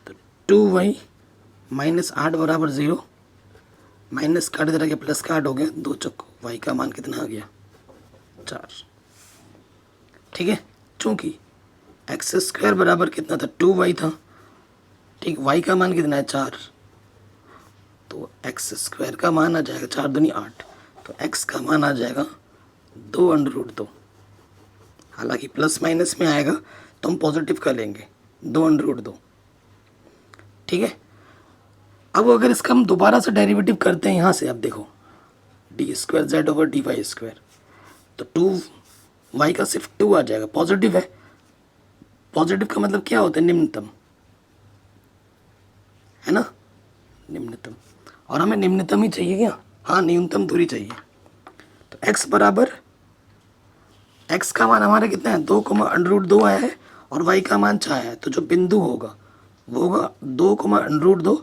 तो 2y - 8 बराबर 0, माइनस काट दे रहा, प्लस काट हो गया, 2 चक्को y का मान कितना आ गया, 4, ठीक है। चूंकि x² बराबर कितना था, 2y था, ठीक, वाई का मान कितना है 4, तो एक्स स्क्वायर का मान आ जाएगा 4 दूनी 8, तो एक्स का मान आ जाएगा 2√2। हालांकि प्लस माइनस में आएगा तो हम पॉजिटिव का लेंगे 2√2। ठीक है, अब अगर इसका हम दोबारा से डेरिवेटिव करते हैं यहाँ से, अब देखो d²z/dy², तो 2y का सिर्फ 2 आ जाएगा, पॉजिटिव है। पॉजिटिव का मतलब क्या होता है, निम्नतम, है ना, निम्नतम। और हमें निम्नतम ही चाहिए क्या, हाँ न्यूनतम दूरी चाहिए। तो x बराबर, x का मान हमारा कितना है 2, √2 आया है और y का मान 4 है, तो जो बिंदु होगा वो होगा 2,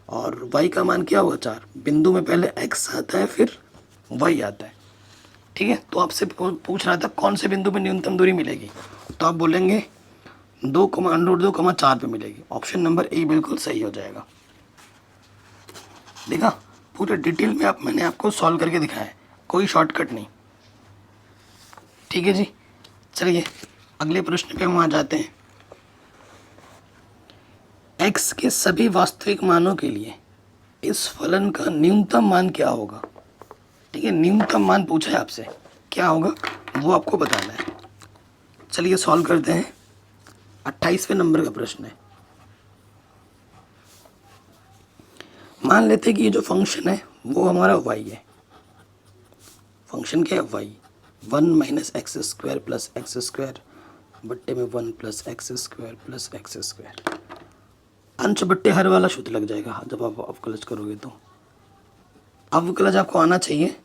और y का मान क्या होगा 4। बिंदु में पहले x आता है फिर y आता है। ठीक है, तो आपसे पूछ रहा था कौन से बिंदु पे न्यूनतम दूरी मिलेगी, तो आप बोलेंगे 2, √2, 4 पे मिलेगी। ऑप्शन नंबर ए बिल्कुल सही हो जाएगा। देखा, पूरे डिटेल में मैंने आपको सॉल्व करके दिखाया है, कोई शॉर्टकट नहीं। ठीक है जी, चलिए अगले प्रश्न पे हम आ जाते हैं। x के सभी वास्तविक मानों के लिए इस फलन का न्यूनतम मान क्या होगा। ठीक है, न्यूनतम मान पूछा है आपसे, क्या होगा वो आपको बताना है। चलिए सॉल्व करते हैं। 28वें नंबर का प्रश्न है। मान लेते हैं कि ये जो फंक्शन है वो हमारा y है। फंक्शन क्या है, y, 1 - x² + x² बट्टे में 1 + x² + x²। अंश बट्टे हर वाला शुद्ध लग जाएगा जब आप अवकलज करोगे, तो अवकलज आपको आना चाहिए।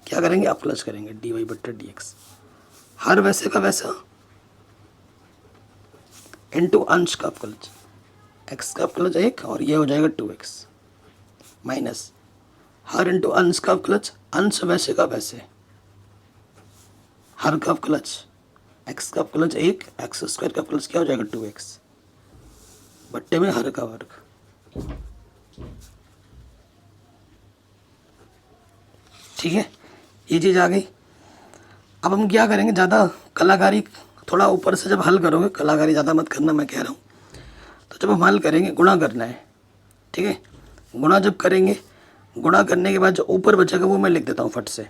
क्या करेंगे, अवकलज करेंगे dy/dx, हर वैसे का वैसा इंटू अंश का अवकलज, x का अवकलज 1 और ये हो जाएगा 2x, माइनस हर इंटू अंश का अवकलज, अंश वैसे का वैसे, हर का अवकलज, x का अवकलज 1, x² का अवकलज क्या हो जाएगा 2x, बट्टे में हर का वर्ग। ठीक है, ये चीज़ आ गई। अब हम क्या करेंगे, ज़्यादा कलाकारी थोड़ा ऊपर से जब हल करोगे, कलाकारी ज़्यादा मत करना मैं कह रहा हूँ। तो जब हम हल करेंगे गुणा करना है। ठीक है, गुणा जब करेंगे, गुणा करने के बाद जो ऊपर बचेगा वो मैं लिख देता हूँ फट से,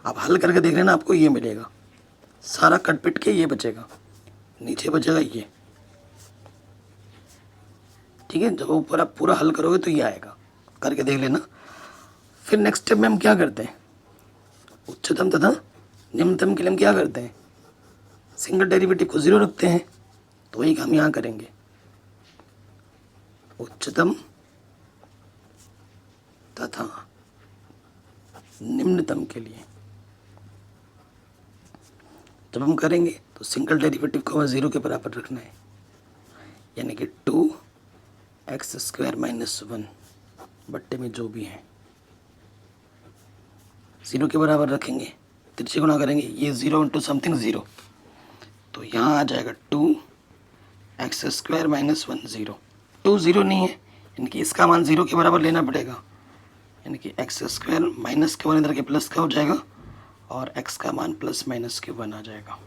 आप हल करके देख लेना, आपको ये मिलेगा। सारा कट पिट के ये बचेगा, नीचे बचेगा ये। ठीक है, जब ऊपर आप पूरा हल करोगे तो ये आएगा, करके देख लेना। फिर नेक्स्ट स्टेप में हम क्या करते हैं, उच्चतम तथा निम्नतम के लिए हम क्या करते हैं, सिंगल डेरिवेटिव को 0 रखते हैं। तो वही हम यहाँ करेंगे, उच्चतम तथा निम्नतम के लिए जब हम करेंगे तो सिंगल डेरिवेटिव को हमें 0 के बराबर रखना है, यानी कि 2x² - 1 बट्टे में जो भी है 0 के बराबर रखेंगे। तिरछे गुणा करेंगे, ये 0 इंटू समथिंग 0, तो यहाँ आ जाएगा 2x² - 1 0। 2 0 नहीं है, यानी कि इसका मान 0 के बराबर लेना पड़ेगा, यानी कि x² माइनस के 1 इधर के प्लस का हो जाएगा और x का मान प्लस माइनस के 1 आ जाएगा।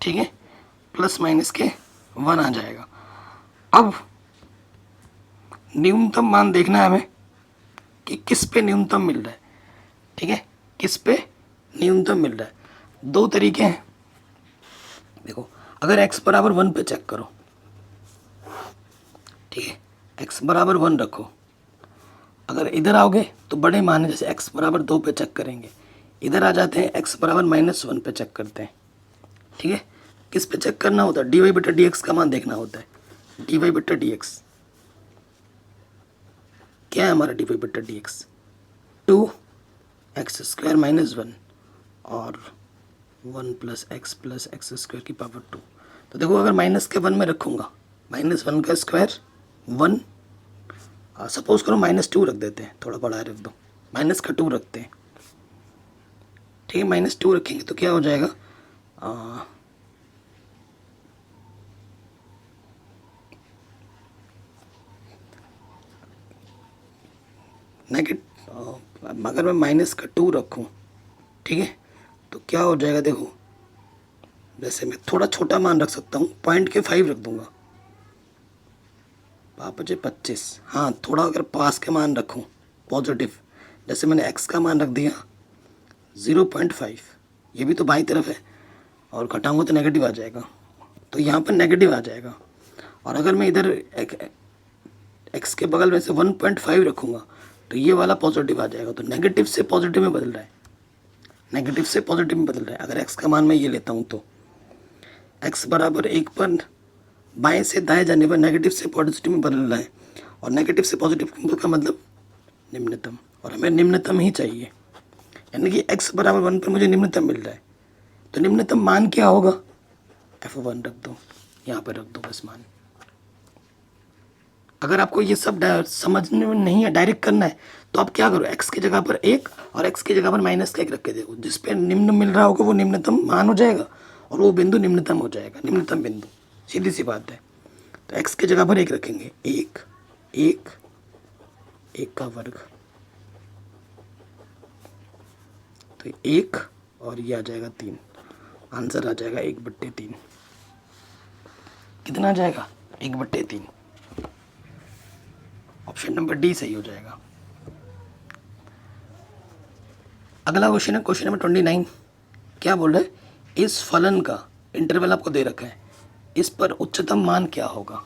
ठीक है, प्लस माइनस के 1 आ जाएगा। अब न्यूनतम मान देखना है हमें कि किस पे न्यूनतम मिल रहा है। ठीक है, किस पे न्यूनतम मिल रहा है, दो तरीके हैं। देखो, अगर x बराबर 1 पे चेक करो, ठीक है, x बराबर 1 रखो। अगर इधर आओगे तो बड़े मान है, जैसे x बराबर 2 पे चेक करेंगे, इधर आ जाते हैं x बराबर -1 पे चेक करते हैं। ठीक है, किस पे चेक करना होता है, dy/dx का मान देखना होता है। dy/dx क्या है हमारा, dy/dx 2x² - 1 और 1 + x + x² की पावर 2। तो देखो, अगर माइनस के 1 में रखूँगा, -1 का स्क्वायर 1, सपोज करो -2 रख देते हैं, थोड़ा बड़ा रख दो, माइनस का 2 रखते हैं। ठीक है, -2 रखेंगे तो क्या हो जाएगा, अगर मैं -2 रखूं, ठीक है, तो क्या हो जाएगा, देखो जैसे मैं थोड़ा छोटा मान रख सकता हूँ, पॉइंट के 5 रख दूंगा, 5×5 = 25। हाँ, थोड़ा अगर पास के मान रखूँ पॉजिटिव, जैसे मैंने x का मान रख दिया 0.5, ये भी तो बाईं तरफ है और घटाऊंगा तो नेगेटिव आ जाएगा, तो यहाँ पर नेगेटिव आ जाएगा। और अगर मैं इधर x के बगल में से 1.5 रखूँगा तो ये वाला पॉजिटिव आ जाएगा, तो नेगेटिव से पॉजिटिव में बदल रहा है, नेगेटिव से पॉजिटिव में बदल रहा है। अगर x का मान मैं ये लेता हूँ तो x बराबर 1 पर बाएं से दाएं जाने पर नेगेटिव से पॉजिटिव में बदल रहा है, और नेगेटिव से पॉजिटिव का मतलब निम्नतम, और हमें निम्नतम ही चाहिए, यानी कि x बराबर 1 पर मुझे निम्नतम मिल रहा है, तो निम्नतम मान क्या होगा, f1 रख दो, यहाँ पर रख दो बस मान। अगर आपको ये सब समझने में नहीं है, डायरेक्ट करना है, तो आप क्या करो, x की जगह पर 1 और x की जगह पर -1 रख के देखो, जिस पे निम्न मिल रहा होगा वो निम्नतम मान हो जाएगा और वो बिंदु निम्नतम हो जाएगा, निम्नतम बिंदु, सीधी सी बात है। तो x की जगह पर 1 रखेंगे, 1 1 1 का वर्ग, तो 1 और ये आ जाएगा 3, आंसर आ जाएगा 1/3। कितना आ जाएगा, 1/3। ऑप्शन नंबर डी सही हो जाएगा। अगला क्वेश्चन है क्वेश्चन नंबर 29। क्या बोल रहा है, इस फलन का इंटरवल आपको दे रखा है, इस पर उच्चतम मान क्या होगा।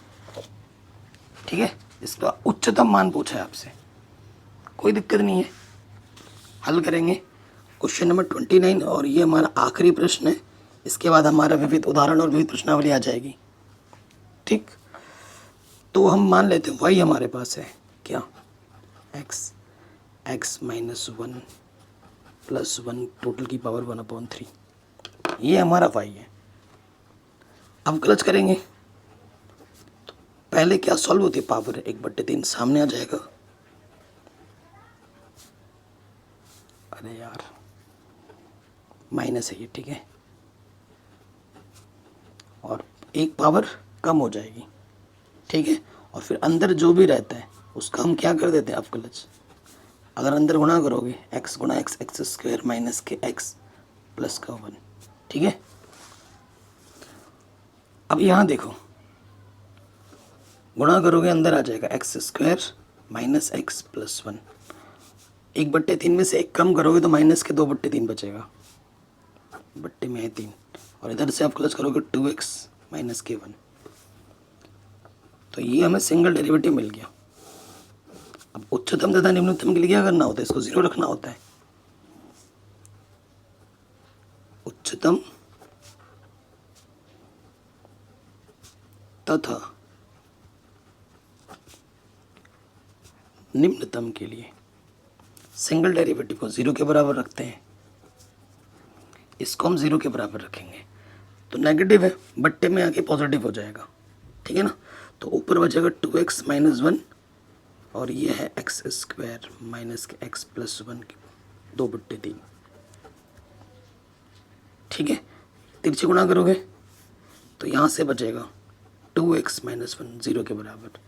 ठीक है, इसका उच्चतम मान पूछा है आपसे, कोई दिक्कत नहीं है, हल करेंगे क्वेश्चन नंबर 29 और ये हमारा आखिरी प्रश्न है। इसके बाद हमारा विविध उदाहरण और विविध प्रश्नावली आ जाएगी। ठीक, तो हम मान लेते हैं y हमारे पास है क्या, x -1 + 1 टोटल की पावर 1/3, ये हमारा y है। अब क्लच करेंगे तो पहले क्या सॉल्व होती है, पावर 1/3 सामने आ जाएगा, अरे यार माइनस है ये, ठीक है, और एक पावर कम हो जाएगी, ठीक है, और फिर अंदर जो भी रहता है उसका हम क्या कर देते हैं, आप क्लच, अगर अंदर गुणा करोगे x × x x² - के x प्लस का 1, ठीक है। अब यहाँ देखो, गुणा करोगे अंदर आ जाएगा x² - x प्लस 1, 1/3 में से 1 कम करोगे तो माइनस के 2/3 बचेगा, बट्टे में है 3, और इधर से आप क्लच करोगे 2x - के 1, तो ये हमें सिंगल डेरिवेटिव मिल गया। अब उच्चतम तथा निम्नतम के लिए क्या करना होता है, इसको 0 रखना होता है। उच्चतम तथा निम्नतम के लिए सिंगल डेरिवेटिव को 0 के बराबर रखते हैं, इसको हम 0 के बराबर रखेंगे तो नेगेटिव है, बट्टे में आके पॉजिटिव हो जाएगा, ठीक है ना। तो ऊपर बचेगा 2x - 1 और ये है x² - के x प्लस 1 2/3, ठीक है। तिरछे गुणा करोगे तो यहाँ से बचेगा 2x - 1 0 के बराबर,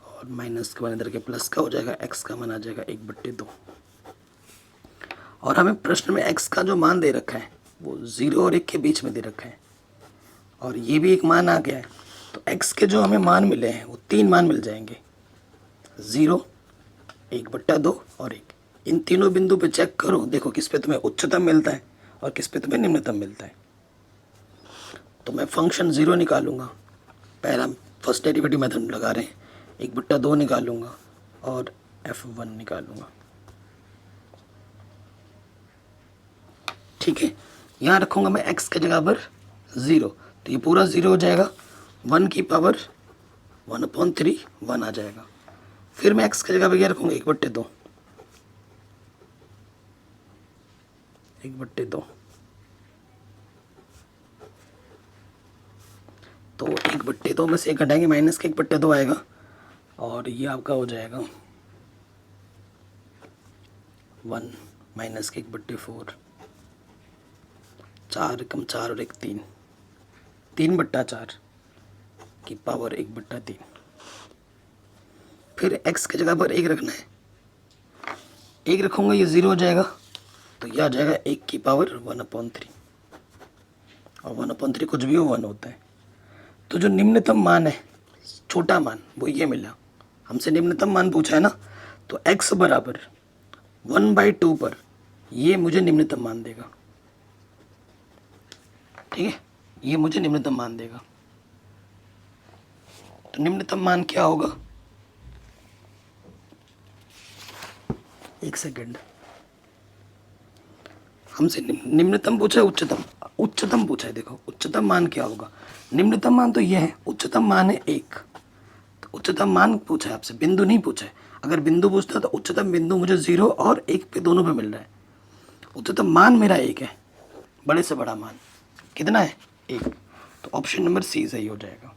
और माइनस के मान इधर के प्लस का हो जाएगा, x का मान आ जाएगा 1/2। और हमें प्रश्न में x का जो मान दे रखा है वो 0 और 1 के बीच में दे रखा है, और ये भी एक मान आ गया है, तो x के जो हमें मान मिले हैं वो 3 मान मिल जाएंगे, 0 1/2 और 1। इन तीनों बिंदु पे चेक करो, देखो किस पे तुम्हें उच्चतम मिलता है और किस पे तुम्हें निम्नतम मिलता है। तो मैं फंक्शन 0 निकालूंगा, पहला फर्स्ट डेरिवेटिव मेथड लगा रहे हैं, 1/2 निकालूंगा और f1 निकालूंगा, ठीक है। यहाँ रखूंगा मैं x के जगह पर 0, तो ये पूरा 0 हो जाएगा, 1 की पावर 1/3 1 आ जाएगा। फिर मैं x की जगह पर क्या रखूँगा, 1/2, 1/2, तो 1/2 में से 1 घटाएंगे, माइनस के 1/2 आएगा, और ये आपका हो जाएगा 1 माइनस के 1/4, 4 कम 4 और 1 3, 3/4 की पावर 1/3। फिर x की जगह पर 1 रखना है, 1 रखूँगा ये 0 हो जाएगा, तो यह आ जाएगा 1 की पावर 1/3, और 1/3 कुछ भी हो 1 होता है। तो जो निम्नतम मान है, छोटा मान, वो ये मिला। हमसे निम्नतम मान पूछा है ना, तो x बराबर 1/2 पर ये मुझे निम्नतम मान देगा। ठीक है, ये मुझे निम्नतम मान देगा। तो निम्नतम मान क्या होगा? एक सेकेंड, हमसे निम्नतम पूछा है, उच्चतम पूछा है। देखो उच्चतम मान क्या होगा? निम्नतम मान तो ये है, उच्चतम मान है 1। तो उच्चतम मान पूछा है आपसे, बिंदु नहीं पूछा है। अगर बिंदु पूछता तो उच्चतम बिंदु मुझे 0 और 1 पे, दोनों पे मिल रहा है। उच्चतम मान मेरा 1 है, बड़े से बड़ा मान कितना है? 1। तो ऑप्शन नंबर सी सही हो जाएगा।